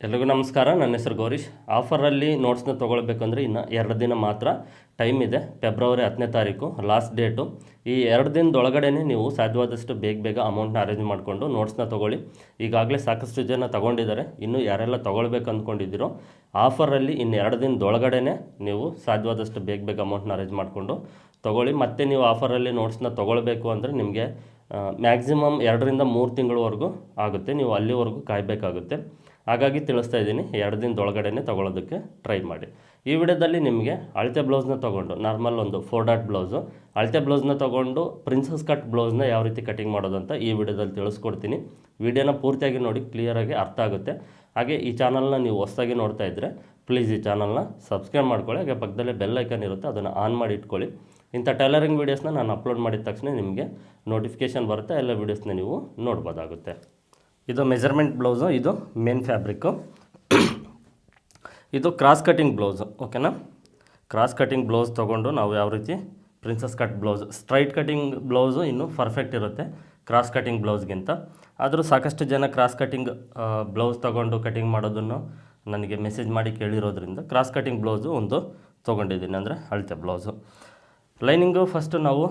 ಎಲ್ರಿಗೂ ನಮಸ್ಕಾರ. ನನ್ನ ಹೆಸರು ಗೌರೀಶ್. ಆಫರಲ್ಲಿ ನೋಟ್ಸ್ನ ತೊಗೊಳ್ಬೇಕಂದ್ರೆ ಇನ್ನು 2 ದಿನ ಮಾತ್ರ ಟೈಮ್ ಇದೆ. ಫೆಬ್ರವರಿ 10ನೇ ತಾರೀಕು ಲಾಸ್ಟ್ ಡೇಟು. ಈ 2 ದಿನದೊಳಗಡೆ ನೀವು ಸಾಧ್ಯವಾದಷ್ಟು ಬೇಗ ಅಮೌಂಟ್ನ ಅರೇಂಜ್ ಮಾಡಿಕೊಂಡು ನೋಟ್ಸ್ನ ತೊಗೊಳ್ಳಿ. ಈಗಾಗಲೇ ಸಾಕಷ್ಟು ಜನ ತೊಗೊಂಡಿದ್ದಾರೆ. ಇನ್ನು ಯಾರೆಲ್ಲ ತೊಗೊಳ್ಬೇಕು ಅಂದ್ಕೊಂಡಿದ್ದೀರೋ ಆಫರಲ್ಲಿ ಇನ್ನು 2 ದಿನದೊಳಗಡೆ ನೀವು ಸಾಧ್ಯವಾದಷ್ಟು ಬೇಗ ಅಮೌಂಟ್ನ ಅರೇಂಜ್ ಮಾಡಿಕೊಂಡು ತೊಗೊಳ್ಳಿ. ಮತ್ತು ನೀವು ಆಫರಲ್ಲಿ ನೋಟ್ಸ್ನ ತೊಗೊಳ್ಬೇಕು ಅಂದರೆ ನಿಮಗೆ ಮ್ಯಾಕ್ಸಿಮಮ್ 2 ರಿಂದ 3 ತಿಂಗಳವರೆಗೂ ಆಗುತ್ತೆ. ನೀವು ಅಲ್ಲಿವರೆಗೂ ಕಾಯಬೇಕಾಗುತ್ತೆ. ಹಾಗಾಗಿ ತಿಳಿಸ್ತಾ ಇದ್ದೀನಿ, 2 ದಿನದೊಳಗಡೆ ತೊಗೊಳೋದಕ್ಕೆ ಟ್ರೈ ಮಾಡಿ. ಈ ವಿಡಿಯೋದಲ್ಲಿ ನಿಮಗೆ ಅಳತೆ ಬ್ಲೌಸ್ನ ತೊಗೊಂಡು ನಾರ್ಮಲ್ ಒಂದು 4 ಡಾಟ್ ಬ್ಲೌಸು, ಅಳತೆ ಬ್ಲೌಸ್ನ ತೊಗೊಂಡು ಪ್ರಿನ್ಸಸ್ ಕಟ್ ಬ್ಲೌಸ್ನ ಯಾವ ರೀತಿ ಕಟಿಂಗ್ ಮಾಡೋದು ಅಂತ ಈ ವಿಡಿಯೋದಲ್ಲಿ ತಿಳಿಸ್ಕೊಡ್ತೀನಿ. ವಿಡಿಯೋನ ಪೂರ್ತಿಯಾಗಿ ನೋಡಿ, ಕ್ಲಿಯರಾಗಿ ಅರ್ಥ ಆಗುತ್ತೆ. ಹಾಗೆ ಈ ಚಾನಲ್ನ ನೀವು ಹೊಸದಾಗಿ ನೋಡ್ತಾ ಇದ್ದರೆ ಪ್ಲೀಸ್ ಈ ಚಾನಲ್ನ ಸಬ್ಸ್ಕ್ರೈಬ್ ಮಾಡ್ಕೊಳ್ಳಿ. ಹಾಗೆ ಪಕ್ಕದಲ್ಲೇ ಬೆಲ್ ಐಕನ್ ಇರುತ್ತೆ, ಅದನ್ನು ಆನ್ ಮಾಡಿ ಇಟ್ಕೊಳ್ಳಿ. ಇಂಥ ಟೈಲರಿಂಗ್ ವೀಡಿಯೋಸ್ನ ನಾನು ಅಪ್ಲೋಡ್ ಮಾಡಿದ ತಕ್ಷಣ ನಿಮಗೆ ನೋಟಿಫಿಕೇಷನ್ ಬರುತ್ತೆ. ಎಲ್ಲ ವೀಡಿಯೋಸ್ನ ನೀವು ನೋಡ್ಬೋದಾಗುತ್ತೆ. ಇದು ಮೆಜರ್ಮೆಂಟ್ ಬ್ಲೌಸು, ಇದು ಮೇನ್ ಫ್ಯಾಬ್ರಿಕ್ಕು. ಇದು ಕ್ರಾಸ್ ಕಟಿಂಗ್ ಬ್ಲೌಸು, ಓಕೆನಾ. ಕ್ರಾಸ್ ಕಟಿಂಗ್ ಬ್ಲೌಸ್ ತೊಗೊಂಡು ನಾವು ಯಾವ ರೀತಿ princess cut blouse, straight cutting blouse ಇನ್ನೂ ಪರ್ಫೆಕ್ಟ್ ಇರುತ್ತೆ ಕ್ರಾಸ್ ಕಟಿಂಗ್ ಬ್ಲೌಸ್ಗಿಂತ. ಆದರೂ ಸಾಕಷ್ಟು ಜನ ಕ್ರಾಸ್ ಕಟಿಂಗ್ ಬ್ಲೌಸ್ ತೊಗೊಂಡು ಕಟಿಂಗ್ ಮಾಡೋದನ್ನು ನನಗೆ ಮೆಸೇಜ್ ಮಾಡಿ ಕೇಳಿರೋದ್ರಿಂದ ಕ್ರಾಸ್ ಕಟಿಂಗ್ ಬ್ಲೌಸು ಒಂದು ತೊಗೊಂಡಿದ್ದೀನಿ, ಅಂದರೆ ಅಳತೆ ಬ್ಲೌಸು. ಲೈನಿಂಗು ಫಸ್ಟು ನಾವು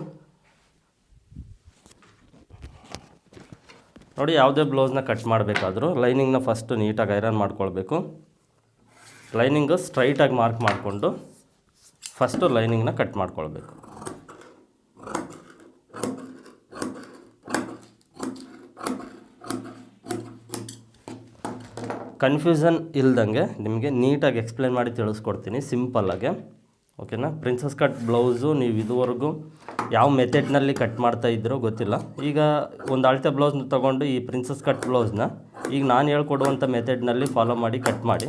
ನೋಡಿ, ಯಾವುದೇ ಬ್ಲೌಸ್ನ ಕಟ್ ಮಾಡಬೇಕಾದ್ರೂ ಲೈನಿಂಗ್ನ ಫಸ್ಟು ನೀಟಾಗಿ ಐರನ್ ಮಾಡ್ಕೊಳ್ಬೇಕು. ಲೈನಿಂಗು ಸ್ಟ್ರೈಟಾಗಿ ಮಾರ್ಕ್ ಮಾಡಿಕೊಂಡು ಫಸ್ಟು ಲೈನಿಂಗ್ನ ಕಟ್ ಮಾಡ್ಕೊಳ್ಬೇಕು. ಕನ್ಫ್ಯೂಷನ್ ಇಲ್ದಂಗೆ ನಿಮಗೆ ನೀಟಾಗಿ ಎಕ್ಸ್ಪ್ಲೇನ್ ಮಾಡಿ ತಿಳಿಸ್ಕೊಡ್ತೀನಿ ಸಿಂಪಲ್ಲಾಗೆ, ಓಕೆನಾ. ಪ್ರಿನ್ಸಸ್ ಕಟ್ ಬ್ಲೌಸು ನೀವು ಇದುವರೆಗೂ ಯಾವ ಮೆಥಡ್ನಲ್ಲಿ ಕಟ್ ಮಾಡ್ತಾ ಇದ್ರೋ ಗೊತ್ತಿಲ್ಲ. ಈಗ ಒಂದು ಅಳತೆ ಬ್ಲೌಸ್ನ ತೊಗೊಂಡು ಈ ಪ್ರಿನ್ಸಸ್ ಕಟ್ ಬ್ಲೌಸ್ನ ಈಗ ನಾನು ಹೇಳ್ಕೊಡುವಂಥ ಮೆಥಡ್ನಲ್ಲಿ ಫಾಲೋ ಮಾಡಿ ಕಟ್ ಮಾಡಿ.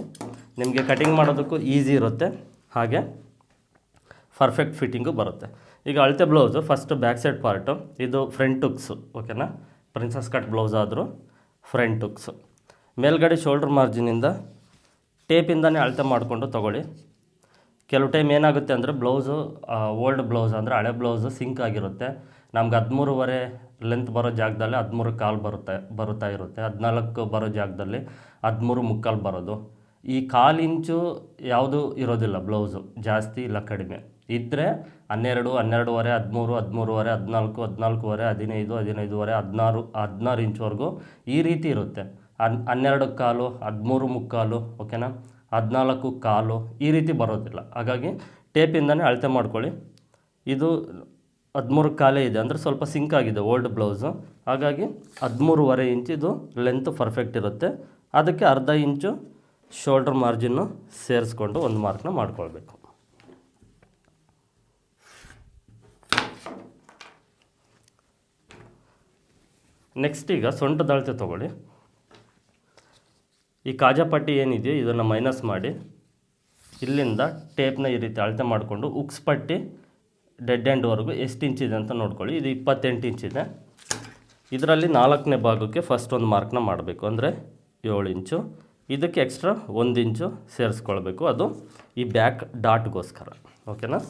ನಿಮಗೆ ಕಟಿಂಗ್ ಮಾಡೋದಕ್ಕೂ ಈಸಿ ಇರುತ್ತೆ, ಹಾಗೆ ಪರ್ಫೆಕ್ಟ್ ಫಿಟ್ಟಿಂಗು ಬರುತ್ತೆ. ಈಗ ಅಳತೆ blouse first back side part, ಇದು ಫ್ರಂಟ್ ಹುಕ್ಸು, ಓಕೆನಾ. ಪ್ರಿನ್ಸಸ್ ಕಟ್ ಬ್ಲೌಸ್ ಆದರೂ ಫ್ರಂಟ್ ಹುಕ್ಸು. ಮೇಲ್ಗಡೆ ಶೋಲ್ಡ್ರ್ ಮಾರ್ಜಿನಿಂದ ಟೇಪಿಂದನೇ ಅಳತೆ ಮಾಡಿಕೊಂಡು ತೊಗೊಳ್ಳಿ. ಕೆಲವು ಟೈಮ್ ಏನಾಗುತ್ತೆ ಅಂದರೆ ಬ್ಲೌಸು ಓಲ್ಡ್ ಬ್ಲೌಸ್ ಅಂದರೆ ಹಳೆ ಬ್ಲೌಸು ಸಿಂಕ್ ಆಗಿರುತ್ತೆ. ನಮ್ಗೆ 13.5 ಲೆಂತ್ ಬರೋ ಜಾಗದಲ್ಲಿ 13.25 ಬರುತ್ತಾ ಇರುತ್ತೆ. 14 ಬರೋ ಜಾಗದಲ್ಲಿ 13.25 ಬರೋದು. ಈ 1/4 ಇಂಚು ಯಾವುದು ಇರೋದಿಲ್ಲ ಬ್ಲೌಸು, ಜಾಸ್ತಿ ಇಲ್ಲ ಕಡಿಮೆ ಇದ್ದರೆ 12, 12.5, 13, 13.5, 14, 14.5, 15, 15.5, 16 ಇಂಚ್ವರೆಗೂ ಈ ರೀತಿ ಇರುತ್ತೆ. 12.25, 13.25, ಓಕೆನಾ. 14.25 ಈ ರೀತಿ ಬರೋದಿಲ್ಲ. ಹಾಗಾಗಿ ಟೇಪಿಂದನೇ ಅಳತೆ ಮಾಡ್ಕೊಳ್ಳಿ. ಇದು 13.25 ಇದೆ ಅಂದರೆ ಸ್ವಲ್ಪ ಸಿಂಕ್ ಆಗಿದೆ ಓಲ್ಡ್ ಬ್ಲೌಸು. ಹಾಗಾಗಿ 13.5 ಇಂಚ್ ಇದು ಲೆಂತ್ ಪರ್ಫೆಕ್ಟ್ ಇರುತ್ತೆ. ಅದಕ್ಕೆ ಅರ್ಧ ಇಂಚು ಶೋಲ್ಡ್ರ್ ಮಾರ್ಜಿನ್ನು ಸೇರಿಸ್ಕೊಂಡು ಒಂದು ಮಾರ್ಕ್ನ ಮಾಡ್ಕೊಳ್ಬೇಕು. ನೆಕ್ಸ್ಟ್ ಈಗ ಸೊಂಟದ ಅಳತೆ ತೊಗೊಳ್ಳಿ. ಈ ಕಾಜಾಪಟ್ಟಿ ಏನಿದೆಯೋ ಇದನ್ನು ಮೈನಸ್ ಮಾಡಿ ಇಲ್ಲಿಂದ ಟೇಪ್ನ ಈ ರೀತಿ ಅಳತೆ ಮಾಡಿಕೊಂಡು ಉಕ್ಸ್ ಪಟ್ಟಿ ಡೆಡ್ ಎಂಡ್ವರೆಗೂ ಎಷ್ಟು ಇಂಚಿದೆ ಅಂತ ನೋಡ್ಕೊಳ್ಳಿ. ಇದು 28 ಇಂಚಿದೆ. ಇದರಲ್ಲಿ 4ನೇ ಭಾಗಕ್ಕೆ ಫಸ್ಟ್ ಒಂದು ಮಾರ್ಕ್ನ ಮಾಡಬೇಕು, ಅಂದರೆ 7 ಇಂಚು. ಇದಕ್ಕೆ ಎಕ್ಸ್ಟ್ರಾ 1 ಇಂಚು ಸೇರಿಸ್ಕೊಳ್ಬೇಕು, ಅದು ಈ ಬ್ಯಾಕ್ ಡಾಟ್ಗೋಸ್ಕರ, ಓಕೆನಾ.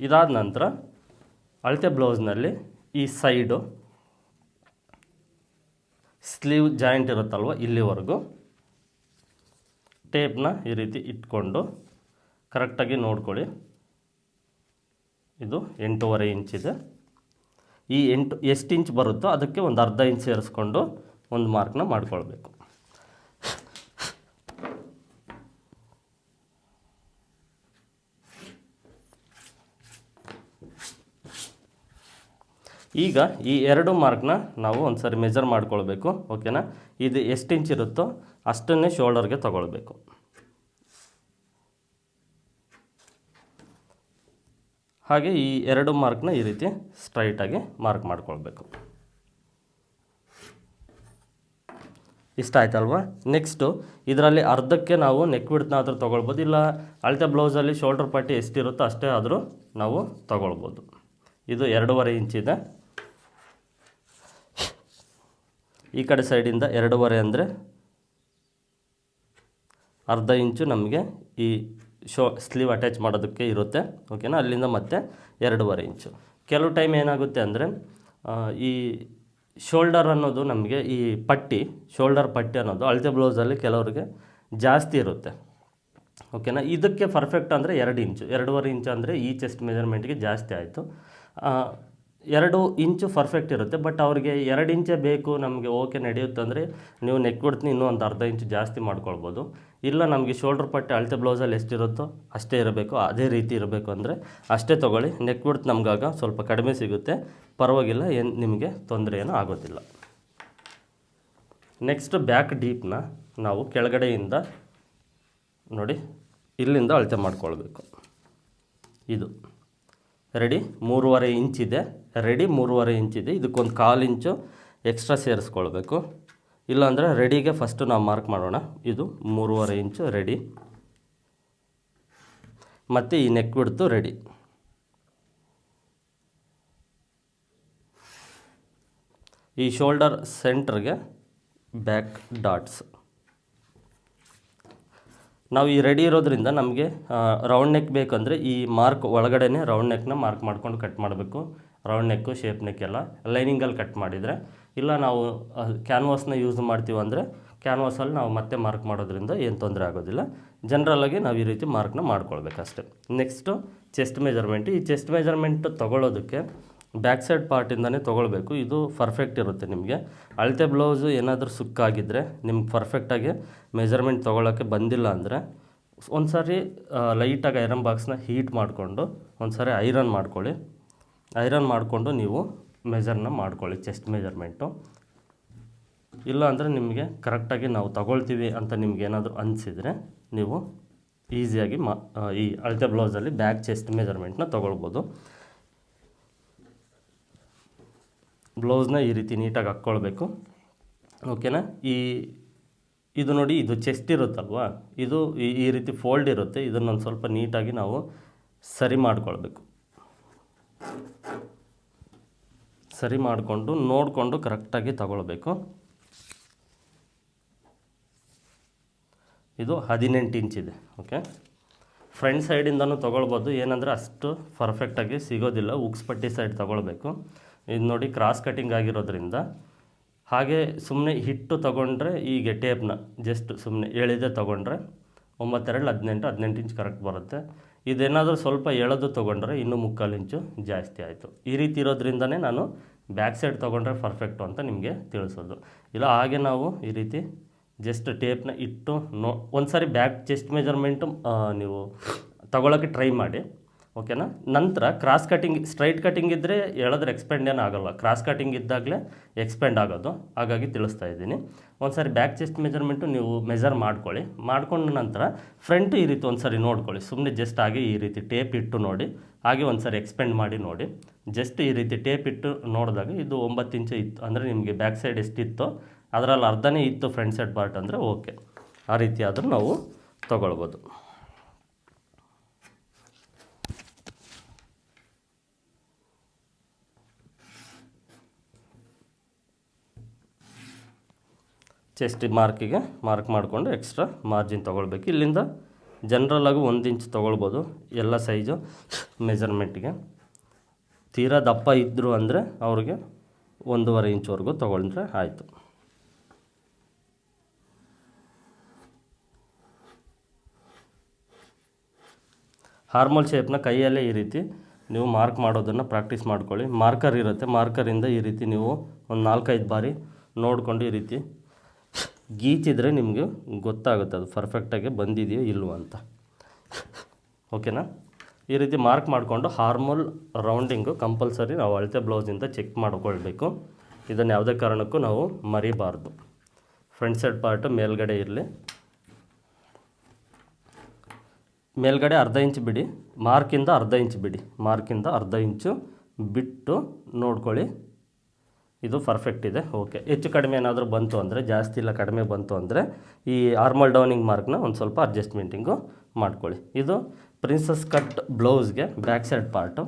ಇದಾದ ನಂತರ ಅಳತೆ ಬ್ಲೌಸ್ನಲ್ಲಿ ಈ ಸೈಡು ಸ್ಲೀವ್ ಜಾಯಿಂಟ್ ಇರುತ್ತಲ್ವ, ಇಲ್ಲಿವರೆಗೂ ಟೇಪ್ನ ಈ ರೀತಿ ಇಟ್ಕೊಂಡು ಕರೆಕ್ಟಾಗಿ ನೋಡ್ಕೊಳ್ಳಿ. ಇದು 8.5 ಇಂಚಿದೆ. ಈ 8 ಎಷ್ಟು ಇಂಚ್ ಬರುತ್ತೋ ಅದಕ್ಕೆ ಒಂದು ಅರ್ಧ ಇಂಚ್ ಸೇರಿಸ್ಕೊಂಡು ಒಂದು ಮಾರ್ಕ್ನ ಮಾಡ್ಕೊಳ್ಬೇಕು. ಈಗ ಈ 2 ಮಾರ್ಕ್ನ ನಾವು ಒಂದು ಸರಿ ಮೆಜರ್ ಮಾಡ್ಕೊಳ್ಬೇಕು, ಓಕೆನಾ. ಇದು ಎಷ್ಟು ಇಂಚ್ ಇರುತ್ತೋ ಅಷ್ಟನ್ನೇ ಶೋಲ್ಡರ್ಗೆ ತಗೊಳ್ಬೇಕು. ಹಾಗೆ ಈ 2 ಮಾರ್ಕ್ನ ಈ ರೀತಿ ಸ್ಟ್ರೈಟಾಗಿ ಮಾರ್ಕ್ ಮಾಡ್ಕೊಳ್ಬೇಕು. ಇಷ್ಟ ಆಯ್ತಲ್ವ. ನೆಕ್ಸ್ಟು ಇದರಲ್ಲಿ ಅರ್ಧಕ್ಕೆ ನಾವು ನೆಕ್ ವಿಡ್ತ್ನಾದರೂ ತೊಗೊಳ್ಬೋದು, ಇಲ್ಲ ಅಳತೆ ಬ್ಲೌಸಲ್ಲಿ ಶೋಲ್ಡರ್ ಪಟ್ಟಿ ಎಷ್ಟಿರುತ್ತೋ ಅಷ್ಟೇ ಆದರೂ ನಾವು ತೊಗೊಳ್ಬೋದು. ಇದು 2.5 ಇಂಚಿದೆ. ಈ ಕಡೆ ಸೈಡಿಂದ 2.5 ಅಂದರೆ ಅರ್ಧ ಇಂಚು ನಮಗೆ ಈ ಸ್ಲೀವ್ ಅಟ್ಯಾಚ್ ಮಾಡೋದಕ್ಕೆ ಇರುತ್ತೆ, ಓಕೆನಾ. ಅಲ್ಲಿಂದ ಮತ್ತೆ 2.5 ಇಂಚು. ಕೆಲವು ಟೈಮ್ ಏನಾಗುತ್ತೆ ಅಂದರೆ ಈ ಶೋಲ್ಡರ್ ಅನ್ನೋದು ನಮಗೆ ಈ ಪಟ್ಟಿ, ಶೋಲ್ಡರ್ ಪಟ್ಟಿ ಅನ್ನೋದು ಅಳತೆ ಬ್ಲೌಸಲ್ಲಿ ಕೆಲವರಿಗೆ ಜಾಸ್ತಿ ಇರುತ್ತೆ. ಓಕೆನಾ. ಇದಕ್ಕೆ ಪರ್ಫೆಕ್ಟ್ ಅಂದರೆ 2 ಇಂಚು, 2.5 ಇಂಚು ಅಂದರೆ ಈ ಚೆಸ್ಟ್ ಮೆಜರ್ಮೆಂಟ್ಗೆ ಜಾಸ್ತಿ ಆಯಿತು. 2 ಇಂಚು ಪರ್ಫೆಕ್ಟ್ ಇರುತ್ತೆ. ಬಟ್ ಅವ್ರಿಗೆ 2 ಇಂಚೇ ಬೇಕು ನಮಗೆ, ಓಕೆ ನಡೆಯುತ್ತೆ ಅಂದರೆ ನೀವು ನೆಕ್ ಬಿಡ್ತೀನಿ ಇನ್ನೂ ಒಂದು ಅರ್ಧ ಇಂಚು ಜಾಸ್ತಿ ಮಾಡ್ಕೊಳ್ಬೋದು. ಇಲ್ಲ ನಮಗೆ ಶೋಲ್ಡರ್ ಪಟ್ಟಿ ಅಳತೆ ಬ್ಲೌಸಲ್ಲಿ ಎಷ್ಟಿರುತ್ತೋ ಅಷ್ಟೇ ಇರಬೇಕು, ಅದೇ ರೀತಿ ಇರಬೇಕು ಅಂದರೆ ಅಷ್ಟೇ ತೊಗೊಳ್ಳಿ. ನೆಕ್ ಬಿಡ್ತು ನಮಗಾಗ ಸ್ವಲ್ಪ ಕಡಿಮೆ ಸಿಗುತ್ತೆ, ಪರವಾಗಿಲ್ಲ, ಏನು ನಿಮಗೆ ತೊಂದರೆ ಏನೂ ಆಗೋದಿಲ್ಲ. ನೆಕ್ಸ್ಟ್ ಬ್ಯಾಕ್ ಡೀಪ್ನ ನಾವು ಕೆಳಗಡೆಯಿಂದ ನೋಡಿ ಇಲ್ಲಿಂದ ಅಳತೆ ಮಾಡ್ಕೊಳ್ಬೇಕು. ಇದು ರೆಡಿ 3.5 ಇಂಚಿದೆ, ರೆಡಿ 3.5 ಇಂಚಿದೆ. ಇದಕ್ಕೊಂದು 1/4 ಇಂಚು ಎಕ್ಸ್ಟ್ರಾ ಸೇರಿಸ್ಕೊಳ್ಬೇಕು. ಇಲ್ಲಾಂದರೆ ರೆಡಿಗೆ ಫಸ್ಟು ನಾವು ಮಾರ್ಕ್ ಮಾಡೋಣ. ಇದು 3.5 ಇಂಚು ರೆಡಿ, ಮತ್ತು ಈ ನೆಕ್ ಬಿಡ್ತು ರೆಡಿ. ಈ ಶೋಲ್ಡರ್ ಸೆಂಟ್ರಿಗೆ ಬ್ಯಾಕ್ ಡಾಟ್ಸ್. ನಾವು ಈ ರೆಡಿ ಇರೋದ್ರಿಂದ ನಮಗೆ ರೌಂಡ್ ನೆಕ್ ಬೇಕಂದರೆ ಈ ಮಾರ್ಕ್ ಒಳಗಡೆನೇ ರೌಂಡ್ ನೆಕ್ನ ಮಾರ್ಕ್ ಮಾಡ್ಕೊಂಡು ಕಟ್ ಮಾಡಬೇಕು. ರೌಂಡ್ ನೆಕ್ಕು, ಶೇಪ್ ನೆಕ್ ಎಲ್ಲ ಲೈನಿಂಗಲ್ಲಿ ಕಟ್ ಮಾಡಿದರೆ, ಇಲ್ಲ ನಾವು ಕ್ಯಾನ್ವಾಸ್ನ ಯೂಸ್ ಮಾಡ್ತೀವಿ ಅಂದರೆ ಕ್ಯಾನ್ವಾಸಲ್ಲಿ ನಾವು ಮತ್ತೆ ಮಾರ್ಕ್ ಮಾಡೋದ್ರಿಂದ ಏನು ತೊಂದರೆ ಆಗೋದಿಲ್ಲ. ಜನ್ರಲಾಗಿ ನಾವು ಈ ರೀತಿ ಮಾರ್ಕ್ನ ಮಾಡ್ಕೊಳ್ಬೇಕಷ್ಟೆ. Next chest measurement. ಈ ಚೆಸ್ಟ್ ಮೆಜರ್ಮೆಂಟ್ ತೊಗೊಳ್ಳೋದಕ್ಕೆ ಬ್ಯಾಕ್ ಸೈಡ್ ಪಾರ್ಟಿಂದನೇ ತೊಗೊಳ್ಬೇಕು. ಇದು ಪರ್ಫೆಕ್ಟ್ ಇರುತ್ತೆ. ನಿಮಗೆ ಅಳತೆ ಬ್ಲೌಸು ಏನಾದರೂ ಸುಕ್ಕಾಗಿದ್ದರೆ, ನಿಮ್ಗೆ ಪರ್ಫೆಕ್ಟಾಗಿ ಮೆಜರ್ಮೆಂಟ್ ತೊಗೊಳ್ಳೋಕ್ಕೆ ಬಂದಿಲ್ಲ ಅಂದರೆ ಒಂದು ಸಾರಿ ಲೈಟಾಗಿ ಐರನ್ ಬಾಕ್ಸ್ನ ಹೀಟ್ ಮಾಡಿಕೊಂಡು ಒಂದು ಸಾರಿ ಐರನ್ ಮಾಡ್ಕೊಳ್ಳಿ. ಐರನ್ ಮಾಡಿಕೊಂಡು ನೀವು ಮೆಜರ್ನ ಮಾಡ್ಕೊಳ್ಳಿ ಚೆಸ್ಟ್ ಮೆಜರ್ಮೆಂಟು. ಇಲ್ಲ ಅಂದರೆ ನಿಮಗೆ ಕರೆಕ್ಟಾಗಿ ನಾವು ತಗೊಳ್ತೀವಿ ಅಂತ ನಿಮ್ಗೆ ಏನಾದರೂ ಅನಿಸಿದರೆ ನೀವು ಈಸಿಯಾಗಿ ಈ ಅಳತೆ ಬ್ಲೌಸಲ್ಲಿ ಬ್ಯಾಕ್ ಚೆಸ್ಟ್ ಮೆಜರ್ಮೆಂಟ್ನ ತೊಗೊಳ್ಬೋದು. ಬ್ಲೌಸ್ನ ಈ ರೀತಿ ನೀಟಾಗಿ ಹಾಕ್ಕೊಳ್ಬೇಕು. ಓಕೆನಾ. ಇದು ನೋಡಿ, ಇದು ಚೆಸ್ಟ್ ಇರುತ್ತಲ್ವ, ಇದು ಈ ರೀತಿ ಫೋಲ್ಡ್ ಇರುತ್ತೆ. ಇದನ್ನೊಂದು ಸ್ವಲ್ಪ ನೀಟಾಗಿ ನಾವು ಸರಿ ಮಾಡಿಕೊಳ್ಬೇಕು. ಸರಿ ಮಾಡಿಕೊಂಡು ನೋಡಿಕೊಂಡು ಕರೆಕ್ಟಾಗಿ ತಗೊಳ್ಬೇಕು. ಇದು 18 ಇಂಚಿದೆ. Okay, front ಸೈಡಿಂದನೂ ತೊಗೊಳ್ಬೋದು. ಏನಂದರೆ ಅಷ್ಟು ಪರ್ಫೆಕ್ಟಾಗಿ ಸಿಗೋದಿಲ್ಲ, ಉಕ್ಸ್ ಪಟ್ಟಿ ಸೈಡ್ ತೊಗೊಳ್ಬೇಕು. ಇದು ನೋಡಿ ಕ್ರಾಸ್ ಕಟಿಂಗ್ ಆಗಿರೋದ್ರಿಂದ ಹಾಗೆ ಸುಮ್ಮನೆ ಹಿಟ್ಟು ತೊಗೊಂಡ್ರೆ, ಈಗ ಟೇಪ್ನ ಜಸ್ಟ್ ಸುಮ್ಮನೆ ಎಳೆದೇ ತೊಗೊಂಡ್ರೆ 9×2 18 ಇಂಚ್ ಕರೆಕ್ಟ್ ಬರುತ್ತೆ. ಇದೇನಾದರೂ ಸ್ವಲ್ಪ ಎಳೆದು ತೊಗೊಂಡ್ರೆ ಇನ್ನೂ 3/4 ಇಂಚು ಜಾಸ್ತಿ ಆಯಿತು. ಈ ರೀತಿ ಇರೋದ್ರಿಂದನೇ ನಾನು ಬ್ಯಾಕ್ ಸೈಡ್ ತೊಗೊಂಡ್ರೆ ಪರ್ಫೆಕ್ಟು ಅಂತ ನಿಮಗೆ ತಿಳಿಸೋದು. ಇಲ್ಲ ಹಾಗೆ ನಾವು ಈ ರೀತಿ ಜಸ್ಟ್ ಟೇಪ್ನ ಇಟ್ಟು ಒಂದು ಸಾರಿ ಬ್ಯಾಕ್ ಚೆಸ್ಟ್ ಮೆಜರ್ಮೆಂಟು ನೀವು ತಗೊಳ್ಳೋಕ್ಕೆ ಟ್ರೈ ಮಾಡಿ. ಓಕೆನಾ. ನಂತರ ಕ್ರಾಸ್ ಕಟಿಂಗ್, ಸ್ಟ್ರೈಟ್ ಕಟಿಂಗ್ ಇದ್ದರೆ ಎಳೆದ್ರೆ ಎಕ್ಸ್ಪೆಂಡ್ ಏನು ಆಗೋಲ್ಲ, ಕ್ರಾಸ್ ಕಟಿಂಗ್ ಇದ್ದಾಗಲೇ ಎಕ್ಸ್ಪೆಂಡ್ ಆಗೋದು. ಹಾಗಾಗಿ ತಿಳಿಸ್ತಾ ಇದ್ದೀನಿ. ಒಂದು ಸಾರಿ ಬ್ಯಾಕ್ ಚೆಸ್ಟ್ ಮೆಜರ್ಮೆಂಟು ನೀವು ಮೆಜರ್ ಮಾಡ್ಕೊಳ್ಳಿ. ಮಾಡ್ಕೊಂಡ ನಂತರ ಫ್ರಂಟು ಈ ರೀತಿ ಒಂದು ಸಾರಿ ನೋಡ್ಕೊಳ್ಳಿ. ಸುಮ್ಮನೆ ಜಸ್ಟ್ ಹಾಗೆ ಈ ರೀತಿ ಟೇಪ್ ಇಟ್ಟು ನೋಡಿ, ಹಾಗೆ ಒಂದು ಸಾರಿ ಎಕ್ಸ್ಪೆಂಡ್ ಮಾಡಿ ನೋಡಿ. ಜಸ್ಟ್ ಈ ರೀತಿ ಟೇಪ್ ಇಟ್ಟು ನೋಡಿದಾಗ ಇದು 9 ಇಂಚು ಇತ್ತು ಅಂದರೆ ನಿಮಗೆ ಬ್ಯಾಕ್ ಸೈಡ್ ಎಷ್ಟಿತ್ತೋ ಅದರಲ್ಲಿ ಅರ್ಧನೇ ಇತ್ತು ಫ್ರಂಟ್ ಸೈಡ್ ಪಾರ್ಟ್ ಅಂದರೆ ಓಕೆ. ಆ ರೀತಿ ಆದರೂ ನಾವು ತೊಗೊಳ್ಬೋದು. ಚೆಸ್ಟ್ ಮಾರ್ಕಿಗೆ ಮಾರ್ಕ್ ಮಾಡಿಕೊಂಡು ಎಕ್ಸ್ಟ್ರಾ ಮಾರ್ಜಿನ್ ತೊಗೊಳ್ಬೇಕು. ಇಲ್ಲಿಂದ ಜನ್ರಲಾಗಿ 1 ಇಂಚ್ ತೊಗೊಳ್ಬೋದು ಎಲ್ಲ ಸೈಜು ಮೆಜರ್ಮೆಂಟಿಗೆ. ತೀರಾ ದಪ್ಪ ಇದ್ದರು ಅಂದರೆ ಅವ್ರಿಗೆ 1.5 ಇಂಚ್ವರೆಗೂ ತೊಗೊಂಡ್ರೆ ಆಯಿತು. ಹಾರ್ಮೋಲ್ ಶೇಪ್ನ ಕೈಯಲ್ಲೇ ಈ ರೀತಿ ನೀವು ಮಾರ್ಕ್ ಮಾಡೋದನ್ನು ಪ್ರಾಕ್ಟೀಸ್ ಮಾಡ್ಕೊಳ್ಳಿ. ಮಾರ್ಕರ್ ಇರುತ್ತೆ, ಮಾರ್ಕರಿಂದ ಈ ರೀತಿ ನೀವು ಒಂದು 4-5 ಬಾರಿ ನೋಡಿಕೊಂಡು ಈ ರೀತಿ ಗೀಚಿದ್ರೆ ನಿಮಗೆ ಗೊತ್ತಾಗುತ್ತೆ ಅದು ಪರ್ಫೆಕ್ಟಾಗಿ ಬಂದಿದೆಯೋ ಇಲ್ವೋ ಅಂತ. ಓಕೆನಾ. ಈ ರೀತಿ ಮಾರ್ಕ್ ಮಾಡಿಕೊಂಡು ಹಾರ್ಮೋಲ್ ರೌಂಡಿಂಗು ಕಂಪಲ್ಸರಿ ನಾವು ಅಳತೆ ಬ್ಲೌಸಿಂದ ಚೆಕ್ ಮಾಡ್ಕೊಳ್ಬೇಕು. ಇದನ್ನು ಯಾವುದೇ ಕಾರಣಕ್ಕೂ ನಾವು ಮರಿಬಾರ್ದು. ಫ್ರಂಟ್ ಸೈಡ್ ಪಾರ್ಟು ಮೇಲ್ಗಡೆ ಇರಲಿ. ಮೇಲ್ಗಡೆ 1/2 ಇಂಚ್ ಬಿಡಿ, ಮಾರ್ಕಿಂದ 1/2 ಇಂಚ್ ಬಿಡಿ. ಮಾರ್ಕಿಂದ 1/2 ಇಂಚು ಬಿಟ್ಟು ನೋಡ್ಕೊಳ್ಳಿ, ಇದು ಪರ್ಫೆಕ್ಟ್ ಇದೆ. ಓಕೆ. ಹೆಚ್ಚು ಕಡಿಮೆ ಏನಾದರೂ ಬಂತು ಅಂದರೆ, ಜಾಸ್ತಿ ಇಲ್ಲ ಕಡಿಮೆ ಬಂತು ಅಂದರೆ ಈ ಆರ್ಮಲ್ ಡೌನಿಂಗ್ ಮಾರ್ಕ್ನ ಒಂದು ಸ್ವಲ್ಪ ಅಡ್ಜಸ್ಟ್ಮೆಂಟಿಂಗು ಮಾಡ್ಕೊಳ್ಳಿ. ಇದು ಪ್ರಿನ್ಸಸ್ ಕಟ್ ಬ್ಲೌಸ್ಗೆ back side part.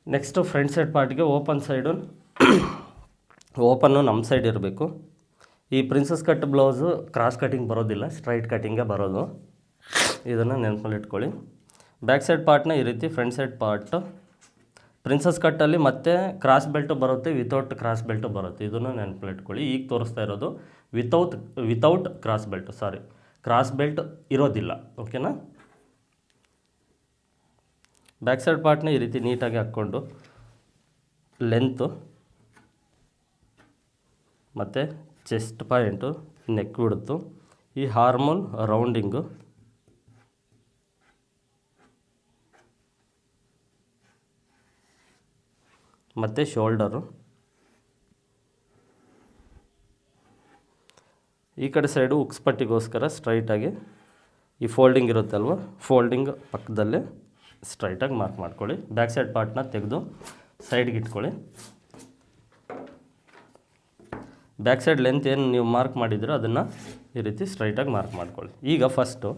Next front side ಪಾರ್ಟ್ಗೆ ಓಪನ್ನು ನಮ್ಮ ಸೈಡ್ ಇರಬೇಕು. ಈ princess cut blouse cross cutting ಬರೋದಿಲ್ಲ, ಸ್ಟ್ರೈಟ್ ಕಟಿಂಗೇ ಬರೋದು, ಇದನ್ನು ನೆನಪಲ್ಲಿ ಇಟ್ಕೊಳ್ಳಿ. ಬ್ಯಾಕ್ ಸೈಡ್ ಪಾರ್ಟ್ನ ಈ ರೀತಿ, ಫ್ರಂಟ್ ಸೈಡ್ ಪಾರ್ಟ್ ಪ್ರಿನ್ಸಸ್ ಕಟ್ಟಲ್ಲಿ ಮತ್ತೆ ಕ್ರಾಸ್ ಬೆಲ್ಟು ಬರುತ್ತೆ, ವಿತೌಟ್ ಕ್ರಾಸ್ ಬೆಲ್ಟು ಬರುತ್ತೆ, ಇದನ್ನು ನೆನಪಲ್ಲಿ ಇಟ್ಕೊಳ್ಳಿ. ಈಗ ತೋರಿಸ್ತಾ ಇರೋದು without cross belt, cross belt ಇರೋದಿಲ್ಲ, ಓಕೆನಾ. ಬ್ಯಾಕ್ ಸೈಡ್ ಪಾರ್ಟ್ನ ಈ ರೀತಿ ನೀಟಾಗಿ ಹಾಕ್ಕೊಂಡು ಲೆಂತು ಮತ್ತು ಚೆಸ್ಟ್ ಪಾಯಿಂಟು, ನೆಕ್ ಬಿಡುತ್ತು, ಈ ಹಾರ್ಮೋನ್ ರೌಂಡಿಂಗು, ಮತ್ತು ಶೋಲ್ಡರು, ಈ ಕಡೆ ಸೈಡು ಉಕ್ಸ್ ಪಟ್ಟಿಗೋಸ್ಕರ ಸ್ಟ್ರೈಟಾಗಿ ಈ ಫೋಲ್ಡಿಂಗ್ ಇರುತ್ತಲ್ವ, ಫೋಲ್ಡಿಂಗ್ ಪಕ್ಕದಲ್ಲೇ ಸ್ಟ್ರೈಟಾಗಿ ಮಾರ್ಕ್ ಮಾಡ್ಕೊಳ್ಳಿ. ಬ್ಯಾಕ್ ಸೈಡ್ ಪಾರ್ಟ್ನ ತೆಗೆದು ಸೈಡ್ಗೆ ಇಟ್ಕೊಳ್ಳಿ. ಬ್ಯಾಕ್ ಸೈಡ್ ಲೆಂತ್ ಏನು ನೀವು ಮಾರ್ಕ್ ಮಾಡಿದ್ದೀರೋ ಅದನ್ನು ಈ ರೀತಿ ಸ್ಟ್ರೈಟಾಗಿ ಮಾರ್ಕ್ ಮಾಡ್ಕೊಳ್ಳಿ. ಈಗ ಫಸ್ಟು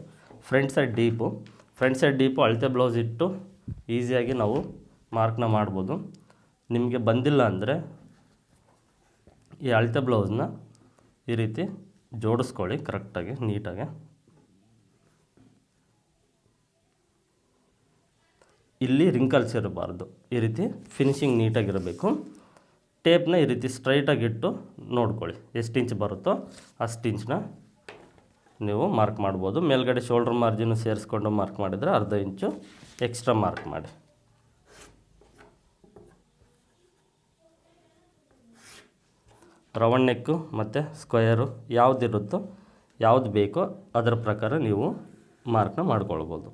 ಫ್ರಂಟ್ ಸೈಡ್ ಡೀಪು ಅಳತೆ ಬ್ಲೌಸ್ ಇಟ್ಟು ಈಸಿಯಾಗಿ ನಾವು ಮಾರ್ಕ್ನ ಮಾಡ್ಬೋದು. ನಿಮಗೆ ಬಂದಿಲ್ಲ ಅಂದರೆ ಈ ಅಳತೆ ಬ್ಲೌಸ್ನ ಈ ರೀತಿ ಜೋಡಿಸ್ಕೊಳ್ಳಿ ಕರೆಕ್ಟಾಗಿ, ನೀಟಾಗಿ. ಇಲ್ಲಿ ರಿಂಕಲ್ಸ್ ಇರಬಾರ್ದು, ಈ ರೀತಿ ಫಿನಿಶಿಂಗ್ ನೀಟಾಗಿರಬೇಕು. ಟೇಪ್ನ ಈ ರೀತಿ ಸ್ಟ್ರೈಟಾಗಿಟ್ಟು ನೋಡ್ಕೊಳ್ಳಿ, ಎಷ್ಟು ಇಂಚ್ ಬರುತ್ತೋ ಅಷ್ಟು ಇಂಚನ್ನ ನೀವು ಮಾರ್ಕ್ ಮಾಡ್ಬೋದು. ಮೇಲ್ಗಡೆ ಶೋಲ್ಡ್ರ್ ಮಾರ್ಜಿನು ಸೇರಿಸ್ಕೊಂಡು ಮಾರ್ಕ್ ಮಾಡಿದರೆ ಅರ್ಧ ಇಂಚು ಎಕ್ಸ್ಟ್ರಾ ಮಾರ್ಕ್ ಮಾಡಿ. ರೌಂಡ್ ನೆಕ್ಕು ಮತ್ತು ಸ್ಕ್ವೇರು ಯಾವುದಿರುತ್ತೋ, ಯಾವುದು ಬೇಕೋ ಅದರ ಪ್ರಕಾರ ನೀವು ಮಾರ್ಕ್ನ ಮಾಡ್ಕೊಳ್ಬೋದು.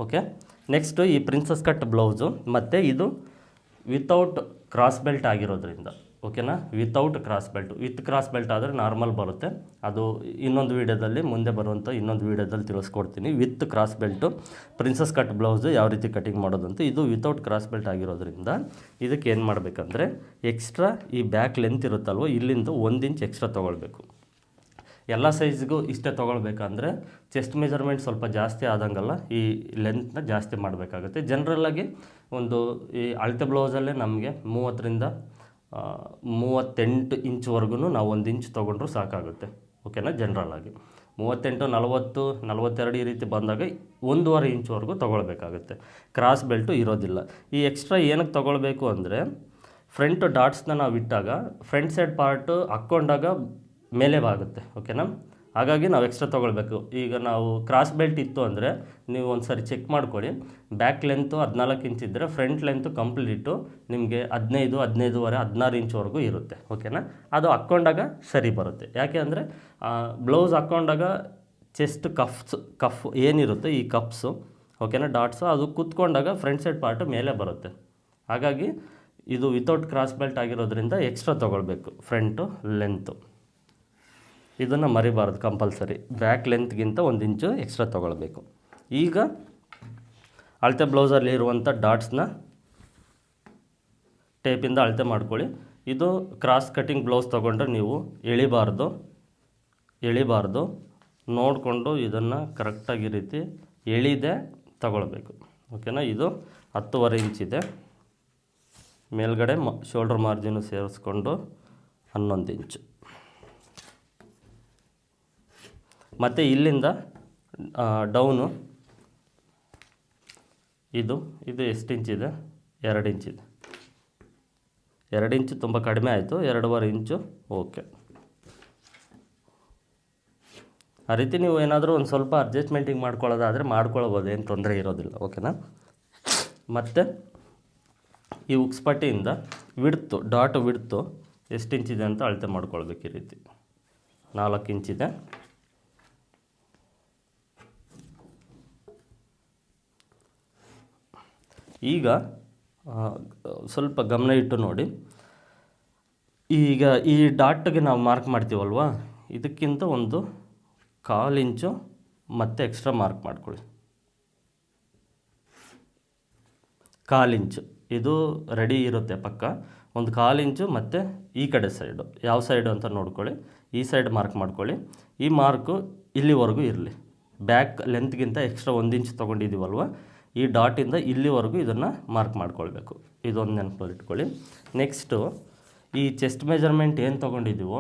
ಓಕೆ, ನೆಕ್ಸ್ಟು ಈ ಪ್ರಿನ್ಸಸ್ ಕಟ್ ಬ್ಲೌಸು, ಮತ್ತು ಇದು ವಿತೌಟ್ ಕ್ರಾಸ್ ಬೆಲ್ಟ್ ಆಗಿರೋದ್ರಿಂದ, ಓಕೆನಾ. Without cross belt, with cross belt ಆದರೆ ನಾರ್ಮಲ್ ಬರುತ್ತೆ, ಅದು ಇನ್ನೊಂದು ವೀಡಿಯೋದಲ್ಲಿ, ಮುಂದೆ ಬರುವಂಥ ಇನ್ನೊಂದು ವೀಡಿಯೋದಲ್ಲಿ ತಿಳಿಸ್ಕೊಡ್ತೀನಿ. With cross belt princess cut blouse ಯಾವ ರೀತಿ ಕಟಿಂಗ್ ಮಾಡೋದಂತ. ಇದು ವಿತೌಟ್ ಕ್ರಾಸ್ ಬೆಲ್ಟ್ ಆಗಿರೋದ್ರಿಂದ ಇದಕ್ಕೆ ಏನು ಮಾಡಬೇಕಂದ್ರೆ, ಎಕ್ಸ್ಟ್ರಾ ಈ ಬ್ಯಾಕ್ ಲೆಂತ್ ಇರುತ್ತಲ್ವ, ಇಲ್ಲಿಂದ 1 ಇಂಚ್ ಎಕ್ಸ್ಟ್ರಾ ತೊಗೊಳ್ಬೇಕು. ಎಲ್ಲ ಸೈಜ್ಗೂ ಇಷ್ಟೇ ತೊಗೊಳ್ಬೇಕಂದ್ರೆ ಚೆಸ್ಟ್ ಮೆಜರ್ಮೆಂಟ್ ಸ್ವಲ್ಪ ಜಾಸ್ತಿ ಆದಂಗಲ್ಲ, ಈ ಲೆಂತ್ನ ಜಾಸ್ತಿ ಮಾಡಬೇಕಾಗುತ್ತೆ. ಜನರಲ್ಲಾಗಿ ಒಂದು ಈ ಅಳತೆ ಬ್ಲೌಸಲ್ಲೇ ನಮಗೆ 30ರಿಂದ 38 ಇಂಚ್ವರೆಗೂ ನಾವು 1 ಇಂಚ್ ತೊಗೊಂಡ್ರೂ ಸಾಕಾಗುತ್ತೆ, ಓಕೆನಾ. ಜನರಲ್ಲಾಗಿ 38, 40, 42 ಈ ರೀತಿ ಬಂದಾಗ 1.5 ಇಂಚ್ವರೆಗೂ ತೊಗೊಳ್ಬೇಕಾಗುತ್ತೆ. ಕ್ರಾಸ್ ಬೆಲ್ಟು ಇರೋದಿಲ್ಲ. ಈ ಎಕ್ಸ್ಟ್ರಾ ಏನಕ್ಕೆ ತೊಗೊಳ್ಬೇಕು ಅಂದರೆ, ಫ್ರಂಟ್ ಡಾಟ್ಸ್ನ ನಾವು ಇಟ್ಟಾಗ ಫ್ರಂಟ್ ಸೈಡ್ ಪಾರ್ಟು ಹಾಕ್ಕೊಂಡಾಗ ಮೇಲೆ ಬಾಗುತ್ತೆ, ಓಕೆನಾ. ಹಾಗಾಗಿ ನಾವು ಎಕ್ಸ್ಟ್ರಾ ತೊಗೊಳ್ಬೇಕು. ಈಗ ನಾವು ಕ್ರಾಸ್ ಬೆಲ್ಟ್ ಇತ್ತು ಅಂದರೆ ನೀವು ಒಂದು ಸರಿ ಚೆಕ್ ಮಾಡ್ಕೊಳ್ಳಿ, ಬ್ಯಾಕ್ ಲೆಂತು 14 ಇಂಚ್ ಇದ್ದರೆ ಫ್ರಂಟ್ ಲೆಂತು ಕಂಪ್ಲೀಟು ನಿಮಗೆ 15, 15.5, 16 ಇಂಚ್ವರೆಗೂ ಇರುತ್ತೆ, ಓಕೆನಾ. ಅದು ಹಾಕ್ಕೊಂಡಾಗ ಸರಿ ಬರುತ್ತೆ. ಯಾಕೆ ಅಂದರೆ ಬ್ಲೌಸ್ ಹಾಕ್ಕೊಂಡಾಗ ಚೆಸ್ಟ್ ಕಫ್ ಏನಿರುತ್ತೆ, ಈ ಕಪ್ಸು, ಓಕೆನಾ, ಡಾಟ್ಸು, ಅದು ಕೂತ್ಕೊಂಡಾಗ ಫ್ರಂಟ್ ಸೈಡ್ ಪಾರ್ಟು ಮೇಲೆ ಬರುತ್ತೆ. ಹಾಗಾಗಿ ಇದು ವಿತೌಟ್ ಕ್ರಾಸ್ ಬೆಲ್ಟ್ ಆಗಿರೋದ್ರಿಂದ ಎಕ್ಸ್ಟ್ರಾ ತೊಗೊಳ್ಬೇಕು ಫ್ರಂಟು ಲೆಂತು. ಇದನ್ನು ಮರಿಬಾರ್ದು, ಕಂಪಲ್ಸರಿ ಬ್ಯಾಕ್ ಲೆಂತ್ಗಿಂತ 1 ಇಂಚು ಎಕ್ಸ್ಟ್ರಾ ತೊಗೊಳ್ಬೇಕು. ಈಗ ಅಳತೆ ಬ್ಲೌಸಲ್ಲಿ ಇರುವಂಥ ಡಾಟ್ಸ್ನ ಟೇಪಿಂದ ಅಳತೆ ಮಾಡ್ಕೊಳ್ಳಿ. ಇದು ಕ್ರಾಸ್ ಕಟಿಂಗ್ ಬ್ಲೌಸ್ ತೊಗೊಂಡ್ರೆ ನೀವು ಎಳಿಬಾರ್ದು, ನೋಡಿಕೊಂಡು ಇದನ್ನು ಕರೆಕ್ಟಾಗಿ ರೀತಿ ಎಳಿದೆ ತಗೊಳ್ಬೇಕು, ಓಕೆನಾ. ಇದು 10.5 ಇಂಚಿದೆ, ಮೇಲ್ಗಡೆ ಶೋಲ್ಡ್ರ್ ಮಾರ್ಜಿನು ಸೇರಿಸ್ಕೊಂಡು 11 ಇಂಚು, ಮತ್ತು ಇಲ್ಲಿಂದ ಡೌನು ಇದು ಎಷ್ಟು ಇಂಚಿದೆ, 2 ಇಂಚಿದೆ. 2 ಇಂಚು ತುಂಬ ಕಡಿಮೆ ಆಯಿತು, 2.5 ಇಂಚು ಓಕೆ. ಆ ರೀತಿ ನೀವು ಏನಾದರೂ ಒಂದು ಸ್ವಲ್ಪ ಅಡ್ಜಸ್ಟ್ಮೆಂಟಿಂಗ್ ಮಾಡ್ಕೊಳ್ಳೋದಾದರೆ ಮಾಡ್ಕೊಳ್ಬೋದು, ಏನು ತೊಂದರೆ ಇರೋದಿಲ್ಲ, ಓಕೆನಾ. ಮತ್ತು ಈ ಉಕ್ಸ್ ಪಟ್ಟಿಯಿಂದ ಡಾಟ್ ವಿಡ್ತು ಎಷ್ಟು ಇಂಚಿದೆ ಅಂತ ಅಳತೆ ಮಾಡ್ಕೊಳ್ಬೇಕು. ಈ ರೀತಿ 4 ಇಂಚಿದೆ. ಈಗ ಸ್ವಲ್ಪ ಗಮನ ಇಟ್ಟು ನೋಡಿ, ಈಗ ಈ ಡಾಟ್ಗೆ ನಾವು ಮಾರ್ಕ್ ಮಾಡ್ತೀವಲ್ವ, ಇದಕ್ಕಿಂತ ಒಂದು 1/4 ಇಂಚು ಮತ್ತೆ ಎಕ್ಸ್ಟ್ರಾ ಮಾರ್ಕ್ ಮಾಡ್ಕೊಳ್ಳಿ. 1/4 ಇಂಚು ಇದು ರೆಡಿ ಇರುತ್ತೆ ಪಕ್ಕ. ಒಂದು 1/4 ಇಂಚು ಮತ್ತು ಈ ಕಡೆ ಸೈಡು, ಯಾವ ಸೈಡು ಅಂತ ನೋಡ್ಕೊಳ್ಳಿ, ಈ ಸೈಡ್ ಮಾರ್ಕ್ ಮಾಡ್ಕೊಳ್ಳಿ. ಈ ಮಾರ್ಕು ಇಲ್ಲಿವರೆಗೂ ಇರಲಿ, ಬ್ಯಾಕ್ ಲೆಂತ್ಗಿಂತ ಎಕ್ಸ್ಟ್ರಾ 1 ಇಂಚ್ ತೊಗೊಂಡಿದ್ದೀವಲ್ವ, ಈ ಡಾಟಿಂದ ಇಲ್ಲಿವರೆಗೂ ಇದನ್ನು ಮಾರ್ಕ್ ಮಾಡ್ಕೊಳ್ಬೇಕು. ಇದೊಂದು ನೆನಪಲ್ಲಿ ಇಟ್ಕೊಳ್ಳಿ. ನೆಕ್ಸ್ಟು ಈ ಚೆಸ್ಟ್ ಮೆಜರ್ಮೆಂಟ್ ಏನು ತೊಗೊಂಡಿದ್ದೀವೋ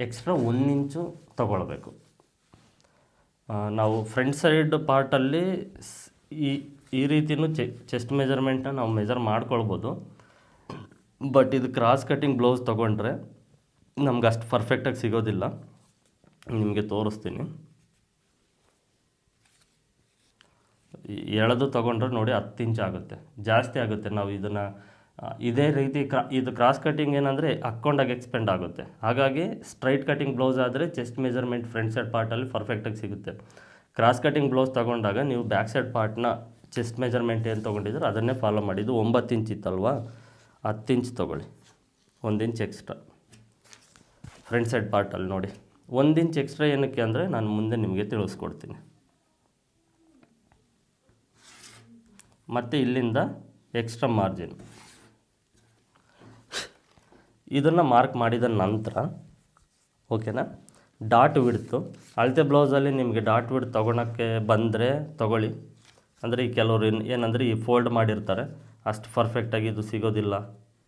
ಎಕ್ಸ್ಟ್ರಾ 1 ಇಂಚು ತೊಗೊಳ್ಬೇಕು. ನಾವು ಫ್ರಂಟ್ ಸೈಡ್ ಪಾರ್ಟಲ್ಲಿ ಈ ರೀತಿಯೂ ಚೆಸ್ಟ್ ಮೆಜರ್ಮೆಂಟ್ನ ನಾವು ಮೆಜರ್ ಮಾಡ್ಕೊಳ್ಬೋದು. ಬಟ್ ಇದು ಕ್ರಾಸ್ ಕಟ್ಟಿಂಗ್ ಬ್ಲೌಸ್ ತೊಗೊಂಡ್ರೆ ನಮ್ಗೆ ಅಷ್ಟು ಪರ್ಫೆಕ್ಟಾಗಿ ಸಿಗೋದಿಲ್ಲ. ನಿಮಗೆ ತೋರಿಸ್ತೀನಿ. ಎಳೆದು ತೊಗೊಂಡ್ರೆ ನೋಡಿ 10 ಇಂಚ್ ಆಗುತ್ತೆ, ಜಾಸ್ತಿ ಆಗುತ್ತೆ. ನಾವು ಇದನ್ನು ಇದೇ ರೀತಿ ಇದು ಕ್ರಾಸ್ ಕಟ್ಟಿಂಗ್ ಏನಂದರೆ ಹಾಕ್ಕೊಂಡಾಗ ಎಕ್ಸ್ಪೆಂಡ್ ಆಗುತ್ತೆ. ಹಾಗಾಗಿ ಸ್ಟ್ರೈಟ್ ಕಟ್ಟಿಂಗ್ ಬ್ಲೌಸ್ ಆದರೆ ಚೆಸ್ಟ್ ಮೆಜರ್ಮೆಂಟ್ ಫ್ರಂಟ್ ಸೈಡ್ ಪಾರ್ಟಲ್ಲಿ ಪರ್ಫೆಕ್ಟಾಗಿ ಸಿಗುತ್ತೆ. ಕ್ರಾಸ್ ಕಟ್ಟಿಂಗ್ ಬ್ಲೌಸ್ ತೊಗೊಂಡಾಗ ನೀವು ಬ್ಯಾಕ್ ಸೈಡ್ ಪಾರ್ಟ್ನ ಚೆಸ್ಟ್ ಮೆಜರ್ಮೆಂಟ್ ಏನು ತೊಗೊಂಡಿದ್ರೆ ಅದನ್ನೇ ಫಾಲೋ ಮಾಡಿ. ಇದು 9 ಇಂಚ್ ಇತ್ತಲ್ವಾ, 10 ಇಂಚ್ ತೊಗೊಳ್ಳಿ, 1 ಇಂಚ್ ಎಕ್ಸ್ಟ್ರಾ ಫ್ರಂಟ್ ಸೈಡ್ ಪಾರ್ಟಲ್ಲಿ ನೋಡಿ. 1 ಇಂಚ್ ಎಕ್ಸ್ಟ್ರಾ ಏನಕ್ಕೆ ಅಂದರೆ ನಾನು ಮುಂದೆ ನಿಮಗೆ ತಿಳಿಸ್ಕೊಡ್ತೀನಿ. ಮತ್ತು ಇಲ್ಲಿಂದ ಎಕ್ಸ್ಟ್ರಾ ಮಾರ್ಜಿನ್ ಇದನ್ನು ಮಾರ್ಕ್ ಮಾಡಿದ ನಂತರ ಓಕೆನಾ, ಡಾಟ್ ವಿಡ್ತು ಅಳತೆ ಬ್ಲೌಸಲ್ಲಿ ನಿಮಗೆ ಡಾಟ್ ವಿಡ್ ತೊಗೊಳಕ್ಕೆ ಬಂದರೆ ತೊಗೊಳ್ಳಿ. ಅಂದರೆ ಈ ಕೆಲವರು ಏನಂದರೆ ಈ ಫೋಲ್ಡ್ ಮಾಡಿರ್ತಾರೆ, ಅಷ್ಟು ಪರ್ಫೆಕ್ಟಾಗಿ ಇದು ಸಿಗೋದಿಲ್ಲ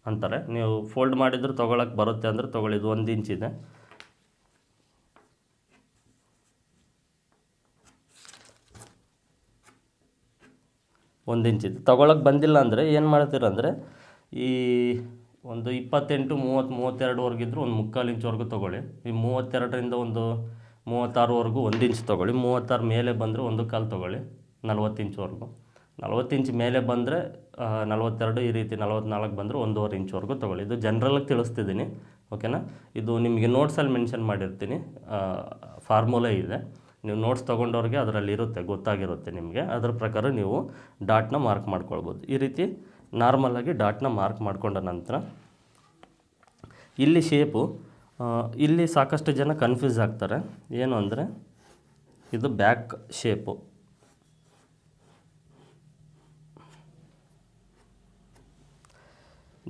ಅಂತಾರೆ. ನೀವು ಫೋಲ್ಡ್ ಮಾಡಿದರೂ ತೊಗೊಳಕ್ಕೆ ಬರುತ್ತೆ ಅಂದರೆ ತೊಗೊಳ್ಳಿ. ಇದು 1 ಇಂಚ್ ಇದೆ. ಒಂದು ಇಂಚಿದ್ದು ತೊಗೊಳಕ್ಕೆ ಬಂದಿಲ್ಲ ಅಂದರೆ ಏನು ಮಾಡ್ತೀರಂದರೆ ಈ ಒಂದು 28, 30, 32ವರೆಗಿದ್ರು ಒಂದು 3/4 ಇಂಚ್ವರೆಗೂ ತೊಗೊಳ್ಳಿ. ಈ 32ರಿಂದ ಒಂದು 36ವರೆಗೂ 1 ಇಂಚ್ ತೊಗೊಳ್ಳಿ. 36 ಮೇಲೆ ಬಂದರೆ 1/4 ತೊಗೊಳ್ಳಿ. 40 ಇಂಚ್ವರೆಗೂ, 40 ಇಂಚ್ ಮೇಲೆ ಬಂದರೆ 42, ಈ ರೀತಿ 44 ಬಂದರೆ 1.5 ಇಂಚ್ವರೆಗೂ ತೊಗೊಳ್ಳಿ. ಇದು ಜನರಲಾಗಿ ತಿಳಿಸ್ತಿದ್ದೀನಿ ಓಕೆನಾ. ಇದು ನಿಮಗೆ ನೋಟ್ಸಲ್ಲಿ ಮೆನ್ಷನ್ ಮಾಡಿರ್ತೀನಿ, ಫಾರ್ಮುಲಾ ಇದೆ. ನೀವು ನೋಟ್ಸ್ ತೊಗೊಂಡವ್ರಿಗೆ ಅದರಲ್ಲಿ ಇರುತ್ತೆ, ಗೊತ್ತಾಗಿರುತ್ತೆ ನಿಮಗೆ. ಅದರ ಪ್ರಕಾರ ನೀವು ಡಾಟ್ನ ಮಾರ್ಕ್ ಮಾಡ್ಕೊಳ್ಬೋದು. ಈ ರೀತಿ ನಾರ್ಮಲಾಗಿ ಡಾಟ್ನ ಮಾರ್ಕ್ ಮಾಡ್ಕೊಂಡ ನಂತರ ಇಲ್ಲಿ ಶೇಪು, ಇಲ್ಲಿ ಸಾಕಷ್ಟು ಜನ ಕನ್ಫ್ಯೂಸ್ ಆಗ್ತಾರೆ. ಏನು ಅಂದರೆ ಇದು ಬ್ಯಾಕ್ ಶೇಪು.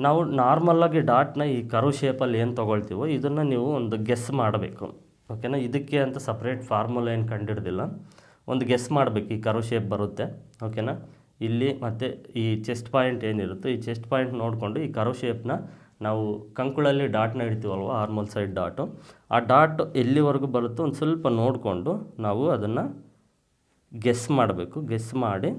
ನಾವು ನಾರ್ಮಲಾಗಿ ಡಾಟ್ನ ಈ ಕರು ಶೇಪಲ್ಲಿ ಏನು ತೊಗೊಳ್ತೀವೋ ಇದನ್ನು ನೀವು ಒಂದು ಗೆಸ್ ಮಾಡಬೇಕು ಓಕೆನಾ. ಇದಕ್ಕೆ ಅಂತ ಸಪ್ರೇಟ್ ಫಾರ್ಮುಲಾ ಏನು ಕಂಡಿಡ್ದಿಲ್ಲ, ಒಂದು ಗೆಸ್ ಮಾಡಬೇಕು. ಈ ಕರು ಶೇಪ್ ಬರುತ್ತೆ ಓಕೆನಾ. ಇಲ್ಲಿ ಮತ್ತು ಈ ಚೆಸ್ಟ್ ಪಾಯಿಂಟ್ ಏನಿರುತ್ತೆ, ಈ ಚೆಸ್ಟ್ ಪಾಯಿಂಟ್ ನೋಡಿಕೊಂಡು ಈ ಕರು ಶೇಪ್ನ ನಾವು ಕಂಕುಳಲ್ಲಿ ಡಾಟ್ನ ಇಡ್ತೀವಲ್ವ, ಆರ್ಮಲ್ ಸೈಡ್ ಡಾಟು, ಆ ಡಾಟ್ ಎಲ್ಲಿವರೆಗೂ ಬರುತ್ತೋ ಒಂದು ಸ್ವಲ್ಪ ನೋಡಿಕೊಂಡು ನಾವು ಅದನ್ನು ಗೆಸ್ ಮಾಡಬೇಕು. ಗೆಸ್ ಮಾಡಿ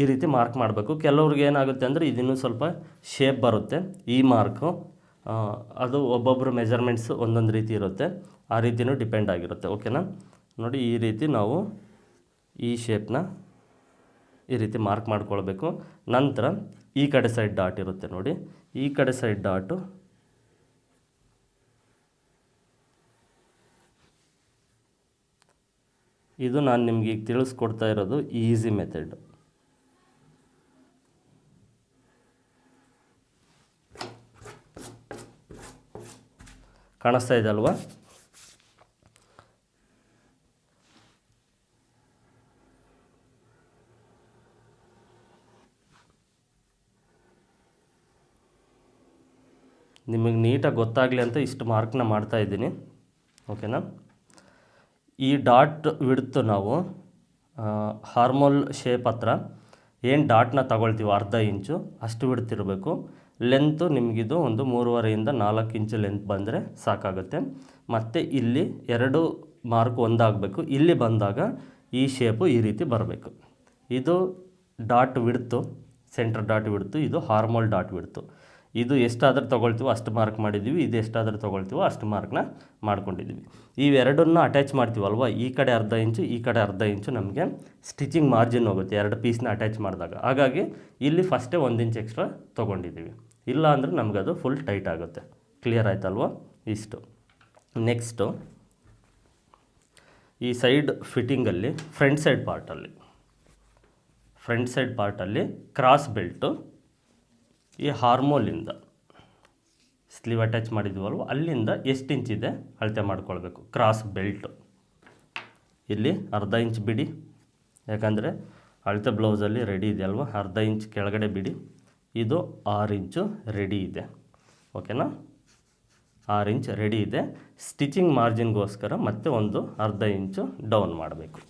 ಈ ರೀತಿ ಮಾರ್ಕ್ ಮಾಡಬೇಕು. ಕೆಲವ್ರಿಗೆ ಏನಾಗುತ್ತೆ ಅಂದರೆ ಇದನ್ನು ಸ್ವಲ್ಪ ಶೇಪ್ ಬರುತ್ತೆ, ಈ ಮಾರ್ಕು ಅದು ಒಬ್ಬೊಬ್ಬರು ಮೆಜರ್ಮೆಂಟ್ಸ್ ಒಂದೊಂದು ರೀತಿ ಇರುತ್ತೆ, ಆ ರೀತಿಯೂ ಡಿಪೆಂಡ್ ಆಗಿರುತ್ತೆ ಓಕೆನಾ. ನೋಡಿ ಈ ರೀತಿ ನಾವು ಈ ಶೇಪ್ನ ಈ ರೀತಿ ಮಾರ್ಕ್ ಮಾಡ್ಕೊಳ್ಬೇಕು. ನಂತರ ಈ ಕಡೆ ಸೈಡ್ ಡಾಟ್ ಇರುತ್ತೆ ನೋಡಿ, ಈ ಕಡೆ ಸೈಡ್ ಡಾಟು ಇದು ನಾನು ನಿಮಗೆ ಈಗ ತಿಳಿಸ್ಕೊಡ್ತಾ ಇರೋದು ಈಸಿ ಮೆಥಡ್. ಕಾಣಿಸ್ತಾ ಇದೆ ಅಲ್ವಾ. ನಿಮಗೆ ನೀಟಾಗಿ ಗೊತ್ತಾಗಲಿ ಅಂತ ಇಷ್ಟು ಮಾರ್ಕ್ನ ಮಾಡ್ತಾ ಇದ್ದೀನಿ ಓಕೆನಾ. ಈ ಡಾಟ್ ವಿಡ್ತು ನಾವು ಹಾರ್ಮೋಲ್ ಶೇಪ್ ಹತ್ರ ಏನು ಡಾಟ್ನ ತಗೊಳ್ತೀವಿ 1/2 ಇಂಚು ಅಷ್ಟು ಬಿಡ್ತಿರಬೇಕು. ಲೆಂತು ನಿಮಗಿದು ಒಂದು 3.5 4 ಇಂಚು ಲೆಂತ್ ಬಂದರೆ ಸಾಕಾಗುತ್ತೆ. ಮತ್ತು ಇಲ್ಲಿ 2 ಮಾರ್ಕ್ ಒಂದಾಗಬೇಕು. ಇಲ್ಲಿ ಬಂದಾಗ ಈ ಶೇಪು ಈ ರೀತಿ ಬರಬೇಕು. ಇದು dot width, centre dot width, ಇದು ಹಾರ್ಮೋಲ್ ಡಾಟ್ ವಿಡ್ತು. ಇದು ಎಷ್ಟಾದರೂ ತೊಗೊಳ್ತೀವೋ ಅಷ್ಟು ಮಾರ್ಕ್ ಮಾಡಿದ್ದೀವಿ, ಇದು ಎಷ್ಟಾದರೂ ತೊಗೊಳ್ತೀವೋ ಅಷ್ಟು ಮಾರ್ಕ್ನ ಮಾಡ್ಕೊಂಡಿದ್ದೀವಿ. ಇವೆರಡನ್ನು ಅಟ್ಯಾಚ್ ಮಾಡ್ತೀವಲ್ವ, ಈ ಕಡೆ 1/2 ಇಂಚು, ಈ ಕಡೆ 1/2 ಇಂಚು ನಮಗೆ ಸ್ಟಿಚಿಂಗ್ ಮಾರ್ಜಿನ್ ಹೋಗುತ್ತೆ 2 ಪೀಸ್ನ ಅಟ್ಯಾಚ್ ಮಾಡಿದಾಗ. ಹಾಗಾಗಿ ಇಲ್ಲಿ ಫಸ್ಟೇ 1 ಇಂಚ್ ಎಕ್ಸ್ಟ್ರಾ ತೊಗೊಂಡಿದ್ದೀವಿ. ಇಲ್ಲ ಅಂದರೆ ನಮಗದು ಫುಲ್ ಟೈಟ್ ಆಗುತ್ತೆ. ಕ್ಲಿಯರ್ ಆಯ್ತಲ್ವ. ಇಷ್ಟು. ನೆಕ್ಸ್ಟು ಈ ಸೈಡ್ ಫಿಟ್ಟಿಂಗಲ್ಲಿ ಫ್ರಂಟ್ ಸೈಡ್ ಪಾರ್ಟಲ್ಲಿ ಕ್ರಾಸ್ ಬೆಲ್ಟು ಈ ಹಾರ್ಮೋಲಿಂದ ಸ್ಲೀವ್ ಅಟ್ಯಾಚ್ ಮಾಡಿದ್ದೀವಲ್ವ ಅಲ್ಲಿಂದ ಎಷ್ಟು ಇಂಚಿದೆ ಅಳತೆ ಮಾಡ್ಕೊಳ್ಬೇಕು. ಕ್ರಾಸ್ ಬೆಲ್ಟು ಇಲ್ಲಿ ಅರ್ಧ ಇಂಚ್ ಬಿಡಿ, ಯಾಕಂದರೆ ಅಳತೆ ಬ್ಲೌಸಲ್ಲಿ ರೆಡಿ ಇದೆ ಅಲ್ವಾ, ಅರ್ಧ ಇಂಚ್ ಕೆಳಗಡೆ ಬಿಡಿ. ಇದು 6 ಇಂಚು ರೆಡಿ ಇದೆ. ಓಕೆನಾ, 6 ಇಂಚ್ ರೆಡಿ ಇದೆ. ಸ್ಟಿಚಿಂಗ್ ಮಾರ್ಜಿನ್ಗೋಸ್ಕರ ಮತ್ತೆ ಒಂದು ಅರ್ಧ ಇಂಚು ಡೌನ್ ಮಾಡಬೇಕು,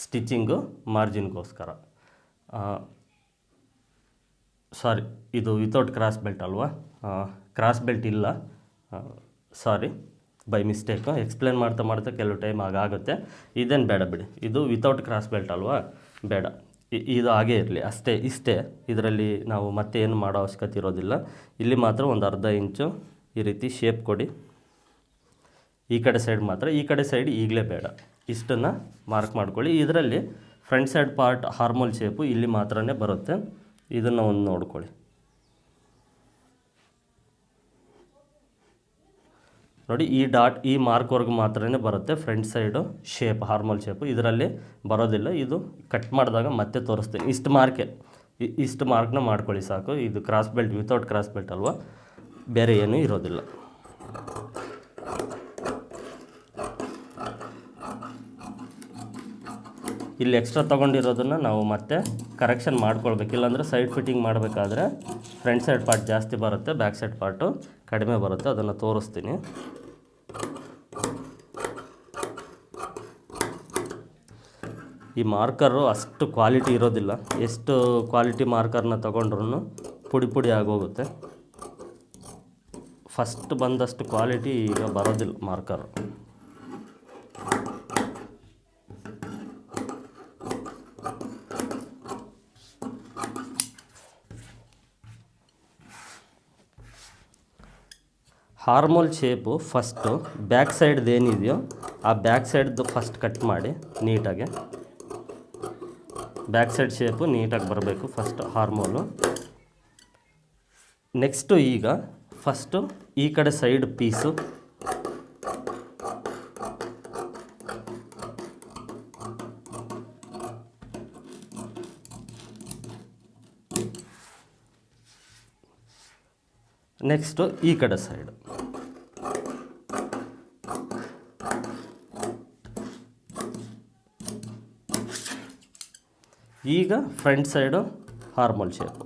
ಸ್ಟಿಚಿಂಗು ಮಾರ್ಜಿನ್ಗೋಸ್ಕರ. ಸಾರಿ, ಇದು ವಿತೌಟ್ ಕ್ರಾಸ್ ಬೆಲ್ಟ್ ಅಲ್ವಾ, ಕ್ರಾಸ್ ಬೆಲ್ಟ್ ಇಲ್ಲ, ಸಾರಿ ಬೈ ಮಿಸ್ಟೇಕು. ಎಕ್ಸ್ಪ್ಲೇನ್ ಮಾಡ್ತಾ ಕೆಲವು ಟೈಮ್ ಆಗುತ್ತೆ. ಇದೇನು ಬೇಡ ಬಿಡಿ, ಇದು ವಿತೌಟ್ ಕ್ರಾಸ್ ಬೆಲ್ಟ್ ಅಲ್ವಾ, ಬೇಡ, ಇದು ಹಾಗೇ ಇರಲಿ ಅಷ್ಟೇ. ಇಷ್ಟೇ, ಇದರಲ್ಲಿ ನಾವು ಮತ್ತೆ ಏನು ಮಾಡೋ ಅವಶ್ಯಕತೆ ಇರೋದಿಲ್ಲ. ಇಲ್ಲಿ ಮಾತ್ರ ಒಂದು ಅರ್ಧ ಇಂಚು ಈ ರೀತಿ ಶೇಪ್ ಕೊಡಿ, ಈ ಕಡೆ ಸೈಡ್ ಮಾತ್ರ, ಈ ಕಡೆ ಸೈಡ್ ಈಗಲೇ ಬೇಡ. ಇಷ್ಟನ್ನು ಮಾರ್ಕ್ ಮಾಡ್ಕೊಳ್ಳಿ. ಇದರಲ್ಲಿ ಫ್ರಂಟ್ ಸೈಡ್ ಪಾರ್ಟ್ ಹಾರ್ಮೋಲ್ ಶೇಪು ಇಲ್ಲಿ ಮಾತ್ರನೇ ಬರುತ್ತೆ, ಇದನ್ನು ಒಂದು ನೋಡ್ಕೊಳ್ಳಿ. ನೋಡಿ, ಈ ಡಾಟ್ ಈ ಮಾರ್ಕ್ವರೆಗೂ ಮಾತ್ರನೇ ಬರುತ್ತೆ ಫ್ರಂಟ್ ಸೈಡು ಶೇಪ್, ಹಾರ್ಮೋಲ್ ಶೇಪು. ಇದರಲ್ಲಿ ಬರೋದಿಲ್ಲ. ಇದು ಕಟ್ ಮಾಡಿದಾಗ ಮತ್ತೆ ತೋರಿಸ್ತೀನಿ. ಇಷ್ಟು ಮಾರ್ಕ್ನ ಮಾಡ್ಕೊಳ್ಳಿ ಸಾಕು. ಇದು cross belt, without cross belt ಅಲ್ವಾ, ಬೇರೆ ಏನೂ ಇರೋದಿಲ್ಲ. ಇಲ್ಲಿ ಎಕ್ಸ್ಟ್ರಾ ತೊಗೊಂಡಿರೋದನ್ನು ನಾವು ಮತ್ತೆ ಕರೆಕ್ಷನ್ ಮಾಡ್ಕೊಳ್ಬೇಕು. ಇಲ್ಲಾಂದರೆ ಸೈಡ್ ಫಿಟ್ಟಿಂಗ್ ಮಾಡಬೇಕಾದ್ರೆ ಫ್ರಂಟ್ ಸೈಡ್ ಪಾರ್ಟ್ ಜಾಸ್ತಿ ಬರುತ್ತೆ, ಬ್ಯಾಕ್ ಸೈಡ್ ಪಾರ್ಟು ಕಡಿಮೆ ಬರುತ್ತೆ. ಅದನ್ನು ತೋರಿಸ್ತೀನಿ. ಈ ಮಾರ್ಕರು ಅಷ್ಟು ಕ್ವಾಲಿಟಿ ಇರೋದಿಲ್ಲ. ಎಷ್ಟು ಕ್ವಾಲಿಟಿ ಮಾರ್ಕರ್ನ ತೊಗೊಂಡ್ರೂ ಪುಡಿ ಆಗೋಗುತ್ತೆ. ಫಸ್ಟ್ ಬಂದಷ್ಟು ಕ್ವಾಲಿಟಿ ಈಗ ಬರೋದಿಲ್ಲ ಮಾರ್ಕರು. ಹಾರ್ಮೋಲ್ ಶೇಪು ಫಸ್ಟು ಬ್ಯಾಕ್ ಸೈಡ್ದು ಏನಿದೆಯೋ ಆ ಬ್ಯಾಕ್ ಸೈಡ್ದು ಫಸ್ಟ್ ಕಟ್ ಮಾಡಿ ನೀಟಾಗಿ. ಬ್ಯಾಕ್ ಸೈಡ್ ಶೇಪು ನೀಟಾಗಿ ಬರಬೇಕು ಫಸ್ಟ್ ಹಾರ್ಮೋಲು. ನೆಕ್ಸ್ಟು ಈಗ ಫಸ್ಟು ಈ ಕಡೆ ಸೈಡ್ ಪೀಸು, ನೆಕ್ಸ್ಟು ಈ ಕಡೆ ಸೈಡು. ಈಗ ಫ್ರಂಟ್ ಸೈಡು ಹಾರ್ಮೋಲ್ ಶೇಪು.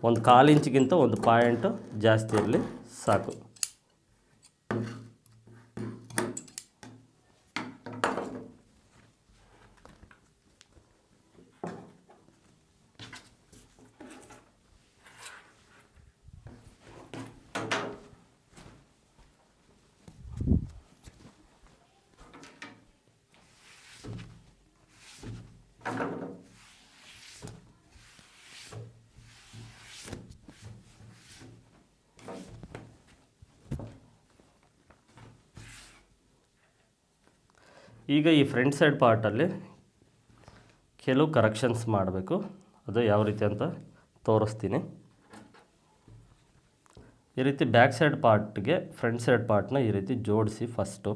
ಒಂದು 1/4 ಇಂಚಿಗಿಂತ ಒಂದು ಪಾಯಿಂಟು ಜಾಸ್ತಿ ಇರಲಿ ಸಾಕು. ಈಗ ಈ ಫ್ರಂಟ್ ಸೈಡ್ ಪಾರ್ಟಲ್ಲಿ ಕೆಲವು ಕರೆಕ್ಷನ್ಸ್ ಮಾಡಬೇಕು. ಅದು ಯಾವ ರೀತಿ ಅಂತ ತೋರಿಸ್ತೀನಿ. ಈ ರೀತಿ ಬ್ಯಾಕ್ ಸೈಡ್ ಪಾರ್ಟ್ಗೆ ಫ್ರಂಟ್ ಸೈಡ್ ಪಾರ್ಟ್ನ ಈ ರೀತಿ ಜೋಡಿಸಿ ಫಸ್ಟು.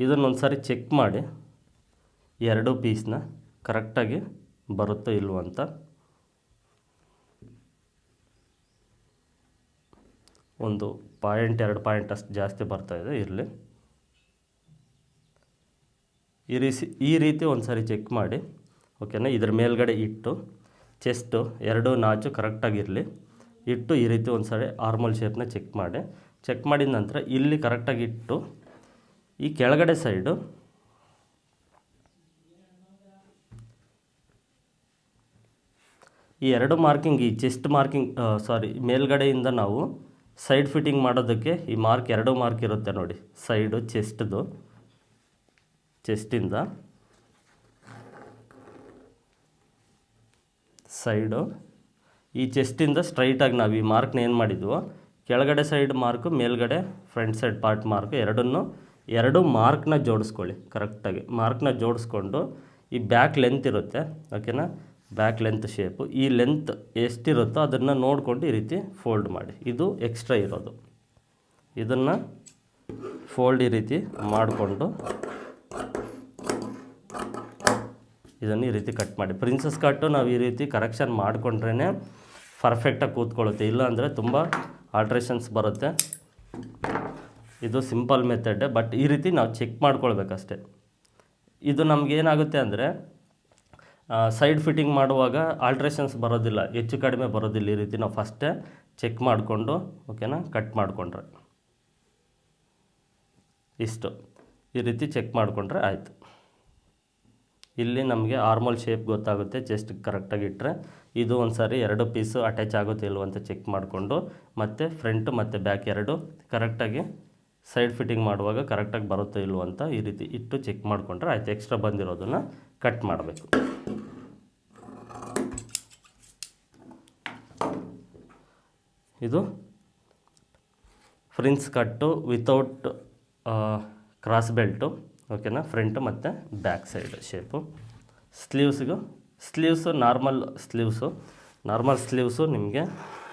ಇದನ್ನೊಂದು ಸಾರಿ ಚೆಕ್ ಮಾಡಿ ಎರಡೂ ಪೀಸ್ನ ಕರೆಕ್ಟಾಗಿ ಬರುತ್ತೋ ಇಲ್ವೋ ಅಂತ. ಒಂದು 2 ಪಾಯಿಂಟ್ ಅಷ್ಟು ಜಾಸ್ತಿ ಬರ್ತಾಯಿದೆ, ಇರಲಿ. ಈ ರೀತಿ ಒಂದು ಸಾರಿ ಚೆಕ್ ಮಾಡಿ, ಓಕೆನಾ. ಇದ್ರ ಮೇಲ್ಗಡೆ ಇಟ್ಟು ಚೆಸ್ಟು 2 ನಾಚು ಕರೆಕ್ಟಾಗಿರಲಿ. ಇಟ್ಟು ಈ ರೀತಿ ಒಂದು ಸಾರಿ ಆರ್ಮೋಲ್ ಶೇಪ್ನ ಚೆಕ್ ಮಾಡಿದ ನಂತರ ಇಲ್ಲಿ ಕರೆಕ್ಟಾಗಿ ಇಟ್ಟು ಈ ಕೆಳಗಡೆ ಸೈಡು ಈ 2 ಮಾರ್ಕಿಂಗ್, ಈ ಚೆಸ್ಟ್ ಮಾರ್ಕಿಂಗ್, ಮೇಲ್ಗಡೆಯಿಂದ ನಾವು ಸೈಡ್ ಫಿಟ್ಟಿಂಗ್ ಮಾಡೋದಕ್ಕೆ ಈ ಮಾರ್ಕ್ 2 ಮಾರ್ಕ್ ಇರುತ್ತೆ ನೋಡಿ. ಸೈಡು ಚೆಸ್ಟಿಂದ ಸೈಡು, ಈ ಚೆಸ್ಟಿಂದ ಸ್ಟ್ರೈಟಾಗಿ ನಾವು ಈ ಮಾರ್ಕ್ನ ಏನು ಮಾಡಿದ್ವೋ ಕೆಳಗಡೆ ಸೈಡ್ ಮಾರ್ಕು, ಮೇಲ್ಗಡೆ ಫ್ರಂಟ್ ಸೈಡ್ ಪಾರ್ಟ್ ಮಾರ್ಕು, 2 ಮಾರ್ಕ್ನ ಜೋಡಿಸ್ಕೊಳ್ಳಿ ಕರೆಕ್ಟಾಗಿ. ಮಾರ್ಕ್ನ ಜೋಡಿಸ್ಕೊಂಡು ಈ ಬ್ಯಾಕ್ ಲೆಂತ್ ಇರುತ್ತೆ, ಓಕೆನಾ, ಬ್ಯಾಕ್ ಲೆಂತ್ ಶೇಪು, ಈ ಲೆಂತ್ ಎಷ್ಟಿರುತ್ತೋ ಅದನ್ನು ನೋಡಿಕೊಂಡು ಈ ರೀತಿ ಫೋಲ್ಡ್ ಮಾಡಿ. ಇದು ಎಕ್ಸ್ಟ್ರಾ ಇರೋದು, ಇದನ್ನು ಫೋಲ್ಡ್ ಈ ರೀತಿ ಮಾಡಿಕೊಂಡು ಇದನ್ನು ಈ ರೀತಿ ಕಟ್ ಮಾಡಿ. ಪ್ರಿನ್ಸಸ್ ಕಟ್ಟು ನಾವು ಈ ರೀತಿ ಕರೆಕ್ಷನ್ ಮಾಡಿಕೊಂಡ್ರೇ ಪರ್ಫೆಕ್ಟಾಗಿ ಕೂತ್ಕೊಳ್ಳುತ್ತೆ. ಇಲ್ಲ ಅಂದರೆ ತುಂಬ ಆಲ್ಟ್ರೇಷನ್ಸ್ ಬರುತ್ತೆ. ಇದು ಸಿಂಪಲ್ ಮೆಥಡ್, ಬಟ್ ಈ ರೀತಿ ನಾವು ಚೆಕ್ ಮಾಡ್ಕೊಳ್ಬೇಕಷ್ಟೆ. ಇದು ನಮಗೇನಾಗುತ್ತೆ ಅಂದರೆ ಸೈಡ್ ಫಿಟ್ಟಿಂಗ್ ಮಾಡುವಾಗ ಆಲ್ಟ್ರೇಷನ್ಸ್ ಬರೋದಿಲ್ಲ, ಹೆಚ್ಚು ಕಡಿಮೆ ಬರೋದಿಲ್ಲ. ಈ ರೀತಿ ನಾವು ಫಸ್ಟೇ ಚೆಕ್ ಮಾಡಿಕೊಂಡು ಓಕೆನಾ ಕಟ್ ಮಾಡಿಕೊಂಡ್ರೆ ಇಷ್ಟು ಈ ರೀತಿ ಚೆಕ್ ಮಾಡಿಕೊಂಡ್ರೆ ಆಯಿತು. ಇಲ್ಲಿ ನಮಗೆ ಆರ್ಮೋಲ್ ಶೇಪ್ ಗೊತ್ತಾಗುತ್ತೆ, ಚೆಸ್ಟ್ ಕರೆಕ್ಟಾಗಿ ಇಟ್ಟರೆ. ಇದು ಒಂದು ಸಾರಿ 2 ಪೀಸು ಅಟ್ಯಾಚ್ ಆಗುತ್ತೆ ಇಲ್ವ ಅಂತ ಚೆಕ್ ಮಾಡಿಕೊಂಡು, ಮತ್ತು ಫ್ರಂಟು ಮತ್ತು ಬ್ಯಾಕ್ ಎರಡು ಕರೆಕ್ಟಾಗಿ ಸೈಡ್ ಫಿಟ್ಟಿಂಗ್ ಮಾಡುವಾಗ ಕರೆಕ್ಟಾಗಿ ಬರುತ್ತೋ ಇಲ್ವೋ ಅಂತ ಈ ರೀತಿ ಇಟ್ಟು ಚೆಕ್ ಮಾಡಿಕೊಂಡ್ರೆ ಆಯಿತು. ಎಕ್ಸ್ಟ್ರಾ ಬಂದಿರೋದನ್ನು ಕಟ್ ಮಾಡಬೇಕು. ಇದು ಫ್ರಿನ್ಸ್ ಕಟ್ಟು ವಿತೌಟ್ ಕ್ರಾಸ್ ಬೆಲ್ಟು ಓಕೆನಾ, ಫ್ರಂಟು ಮತ್ತು back side shape. Sleeves normal sleeves ನಿಮಗೆ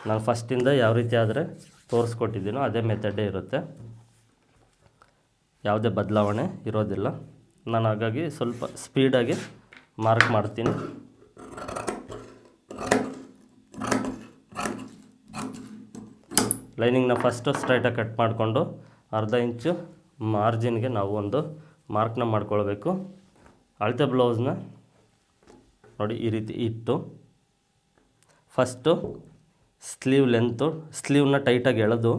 ನಾನು ಫಸ್ಟಿಂದ ಯಾವ ರೀತಿ ಆದರೆ ತೋರಿಸ್ಕೊಟ್ಟಿದ್ದೀನೋ ಅದೇ ಮೆಥಡೇ ಇರುತ್ತೆ, ಯಾವುದೇ ಬದಲಾವಣೆ ಇರೋದಿಲ್ಲ. ನಾನು ಹಾಗಾಗಿ ಸ್ವಲ್ಪ ಸ್ಪೀಡಾಗಿ ಮಾರ್ಕ್ ಮಾಡ್ತೀನಿ. ಲೈನಿಂಗ್ನ ಫಸ್ಟು ಸ್ಟ್ರೈಟಾಗಿ ಕಟ್ ಮಾಡಿಕೊಂಡು ಅರ್ಧ ಇಂಚು ಮಾರ್ಜಿನ್ಗೆ ನಾವು ಒಂದು ಮಾರ್ಕ್ನ ಮಾಡ್ಕೊಳ್ಬೇಕು. ಅಳತೆ ಬ್ಲೌಸ್ನ ನೋಡಿ ಈ ರೀತಿ ಇಟ್ಟು ಫಸ್ಟು ಸ್ಲೀವ್ನ ಟೈಟಾಗಿ ಎಳೆದು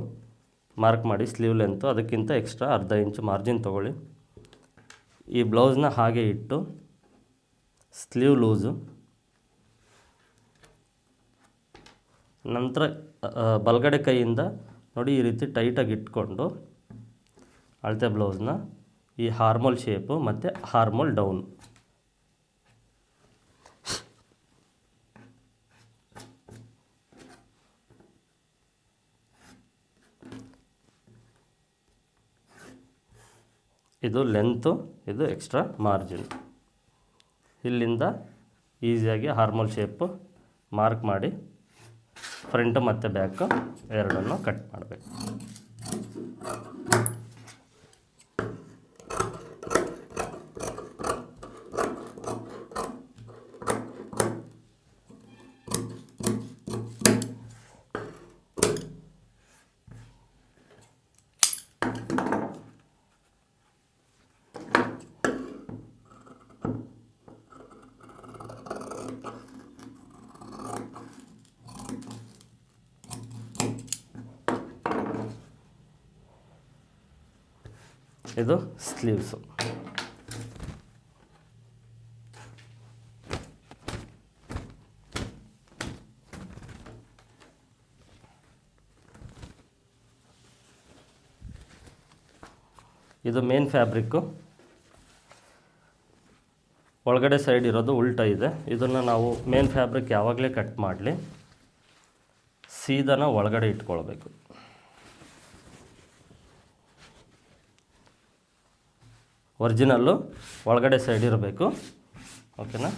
ಮಾರ್ಕ್ ಮಾಡಿ. ಸ್ಲೀವ್ ಲೆಂತು ಅದಕ್ಕಿಂತ ಎಕ್ಸ್ಟ್ರಾ ಅರ್ಧ ಇಂಚು ಮಾರ್ಜಿನ್ ತೊಗೊಳ್ಳಿ. ಈ ಬ್ಲೌಸ್ನ ಹಾಗೆ ಇಟ್ಟು ಸ್ಲೀವ್ ಲೂಸು, ನಂತರ ಬಲಗಡೆ ಕೈಯಿಂದ ನೋಡಿ ಈ ರೀತಿ ಟೈಟಾಗಿ ಇಟ್ಕೊಂಡು ಅಳತೆ ಬ್ಲೌಸ್ನ ಈ ಹಾರ್ಮೋಲ್ ಶೇಪು ಮತ್ತು ಹಾರ್ಮೋಲ್ ಡೌನ್ ಇದು ಲೆಂತು, ಇದು ಎಕ್ಸ್ಟ್ರಾ ಮಾರ್ಜಿನ್. ಇಲ್ಲಿಂದ ಈಸಿಯಾಗಿ ಹಾರ್ಮೋಲ್ ಶೇಪು ಮಾರ್ಕ್ ಮಾಡಿ ಫ್ರಂಟು ಮತ್ತು ಬ್ಯಾಕು ಎರಡನ್ನು ಕಟ್ ಮಾಡಬೇಕು. ಇದು ಸ್ಲೀವ್ಸು. ಇದು ಮೇನ್ ಫ್ಯಾಬ್ರಿಕ್ಕು, ಒಳಗಡೆ ಸೈಡ್ ಇರೋದು ಉಲ್ಟಾ ಇದೆ. ಇದನ್ನು ನಾವು ಮೇನ್ ಫ್ಯಾಬ್ರಿಕ್ ಯಾವಾಗಲೇ ಕಟ್ ಮಾಡಲಿ ಸೀದಾನ ಒಳಗಡೆ ಇಟ್ಕೊಳ್ಬೇಕು. ಒರಿಜಿನಲ್ಲು ಒಳಗಡೆ ಸೈಡ್ ಇರಬೇಕು ಓಕೆನಾ.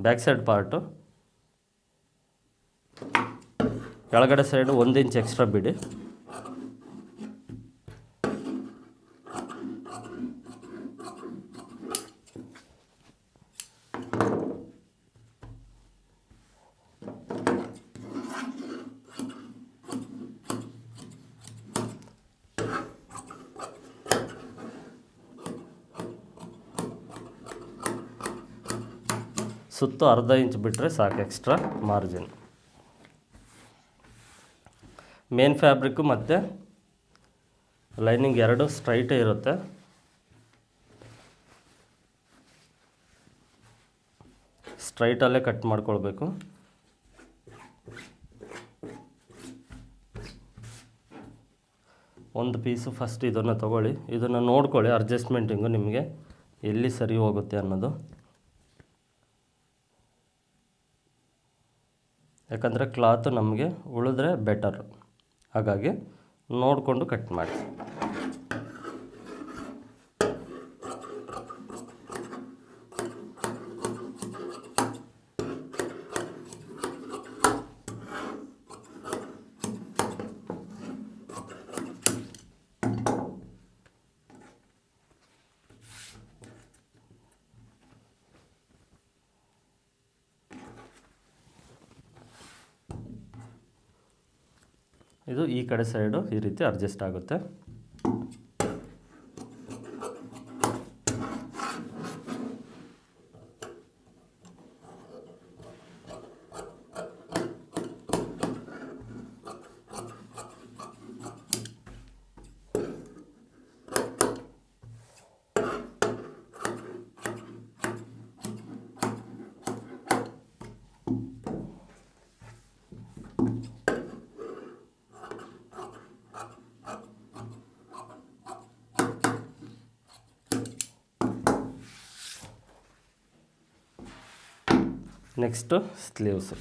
ಬ್ಯಾಕ್ ಸೈಡ್ ಪಾರ್ಟು ಕೆಳಗಡೆ ಸೈಡು 1 ಇಂಚ್ ಎಕ್ಸ್ಟ್ರಾ ಬಿಡಿ. ಸುತ್ತು ಅರ್ಧ ಇಂಚ್ ಬಿಟ್ಟರೆ ಸಾಕು ಎಕ್ಸ್ಟ್ರಾ ಮಾರ್ಜಿನ್. ಮೇನ್ ಫ್ಯಾಬ್ರಿಕ್ಕು ಮತ್ತು ಲೈನಿಂಗ್ ಎರಡು ಸ್ಟ್ರೈಟೇ ಇರುತ್ತೆ. ಸ್ಟ್ರೈಟಲ್ಲೇ ಕಟ್ ಮಾಡ್ಕೊಳ್ಬೇಕು. ಒಂದು ಪೀಸು ಫಸ್ಟ್ ಇದನ್ನು ತೊಗೊಳ್ಳಿ. ಇದನ್ನು ನೋಡ್ಕೊಳ್ಳಿ ಅಡ್ಜಸ್ಟ್ಮೆಂಟಿಂಗು ನಿಮಗೆ ಎಲ್ಲಿ ಸರಿ ಹೋಗುತ್ತೆ ಅನ್ನೋದು. ಯಾಕಂದರೆ ಕ್ಲಾತು ನಮಗೆ ಉಳಿದ್ರೆ ಬೆಟರ್, ಹಾಗಾಗಿ ನೋಡಿಕೊಂಡು ಕಟ್ ಮಾಡಿ. ಇದು ಈ ಕಡೆ ಸೈಡು ಈ ರೀತಿ ಅಡ್ಜಸ್ಟ್ ಆಗುತ್ತೆ. Next sleeves.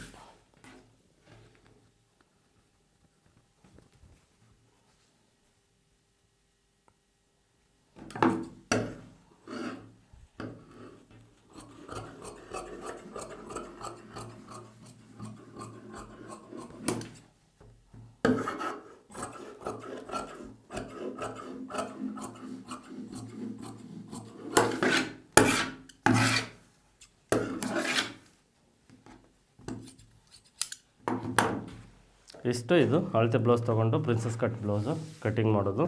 ಇಷ್ಟು ಇದು ಅಳತೆ ಬ್ಲೌಸ್ ತೊಗೊಂಡು ಪ್ರಿನ್ಸಸ್ ಕಟ್ ಬ್ಲೌಸು ಕಟ್ಟಿಂಗ್ ಮಾಡೋದು.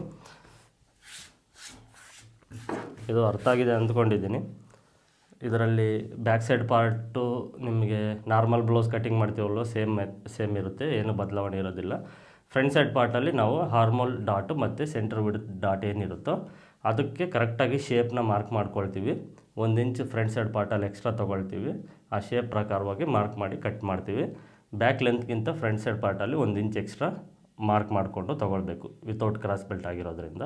ಇದು ಅರ್ಥ ಆಗಿದೆ ಅಂದ್ಕೊಂಡಿದ್ದೀನಿ. ಇದರಲ್ಲಿ ಬ್ಯಾಕ್ ಸೈಡ್ ಪಾರ್ಟು ನಿಮಗೆ ನಾರ್ಮಲ್ ಬ್ಲೌಸ್ ಕಟ್ಟಿಂಗ್ ಮಾಡ್ತೀವಲ್ಲೋ ಸೇಮ್ ಇರುತ್ತೆ, ಏನು ಬದಲಾವಣೆ ಇರೋದಿಲ್ಲ. ಫ್ರಂಟ್ ಸೈಡ್ ಪಾರ್ಟಲ್ಲಿ ನಾವು ಹಾರ್ಮೋಲ್ ಡಾಟು ಮತ್ತು ಸೆಂಟರ್ ವಿಡ್ ಡಾಟ್ ಏನಿರುತ್ತೋ ಅದಕ್ಕೆ ಕರೆಕ್ಟಾಗಿ ಶೇಪ್ನ ಮಾರ್ಕ್ ಮಾಡ್ಕೊಳ್ತೀವಿ. 1 ಇಂಚ್ ಫ್ರಂಟ್ ಸೈಡ್ ಪಾರ್ಟಲ್ಲಿ ಎಕ್ಸ್ಟ್ರಾ ತೊಗೊಳ್ತೀವಿ. ಆ ಶೇಪ್ ಪ್ರಕಾರವಾಗಿ ಮಾರ್ಕ್ ಮಾಡಿ ಕಟ್ ಮಾಡ್ತೀವಿ. ಬ್ಯಾಕ್ ಲೆಂತ್ಗಿಂತ ಫ್ರಂಟ್ ಸೈಡ್ ಪಾರ್ಟಲ್ಲಿ 1 ಇಂಚ್ ಎಕ್ಸ್ಟ್ರಾ ಮಾರ್ಕ್ ಮಾಡಿಕೊಂಡು ತೊಗೊಳ್ಬೇಕು, ವಿತೌಟ್ ಕ್ರಾಸ್ ಬೆಲ್ಟ್ ಆಗಿರೋದ್ರಿಂದ.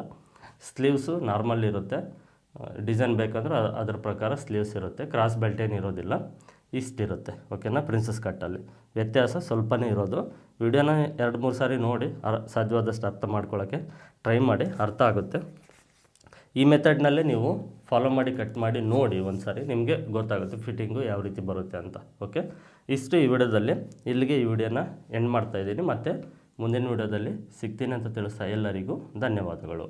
ಸ್ಲೀವ್ಸು ನಾರ್ಮಲ್ ಇರುತ್ತೆ, ಡಿಸೈನ್ ಬೇಕಂದ್ರೆ ಅದರ ಪ್ರಕಾರ ಸ್ಲೀವ್ಸ್ ಇರುತ್ತೆ, ಕ್ರಾಸ್ ಬೆಲ್ಟ್ ಏನು ಇರೋದಿಲ್ಲ. ಇಷ್ಟಿರುತ್ತೆ, ಓಕೆನಾ. ಪ್ರಿನ್ಸಸ್ ಕಟ್ಟಲ್ಲಿ ವ್ಯತ್ಯಾಸ ಸ್ವಲ್ಪನೇ ಇರೋದು. ವಿಡಿಯೋನ 2-3 ಸಾರಿ ನೋಡಿ ಸಾಧ್ಯವಾದಷ್ಟು ಅರ್ಥ ಮಾಡ್ಕೊಳ್ಳೋಕ್ಕೆ ಟ್ರೈ ಮಾಡಿ, ಅರ್ಥ ಆಗುತ್ತೆ. ಈ ಮೆಥಡ್ನಲ್ಲೇ ನೀವು ಫಾಲೋ ಮಾಡಿ ಕಟ್ ಮಾಡಿ ನೋಡಿ ಒಂದು ಸಾರಿ, ನಿಮಗೆ ಗೊತ್ತಾಗುತ್ತೆ ಫಿಟ್ಟಿಂಗು ಯಾವ ರೀತಿ ಬರುತ್ತೆ ಅಂತ. ಓಕೆ, ಇಷ್ಟು ಈ ವಿಡಿಯೋದಲ್ಲಿ. ಇಲ್ಲಿಗೆ ಈ ವಿಡಿಯೋನ ಎಂಡ್ ಮಾಡ್ತಾಯಿದ್ದೀನಿ. ಮತ್ತು ಮುಂದಿನ ವಿಡಿಯೋದಲ್ಲಿ ಸಿಗ್ತೀನಿ ಅಂತ ತಿಳಿಸ್ತಾ ಎಲ್ಲರಿಗೂ ಧನ್ಯವಾದಗಳು.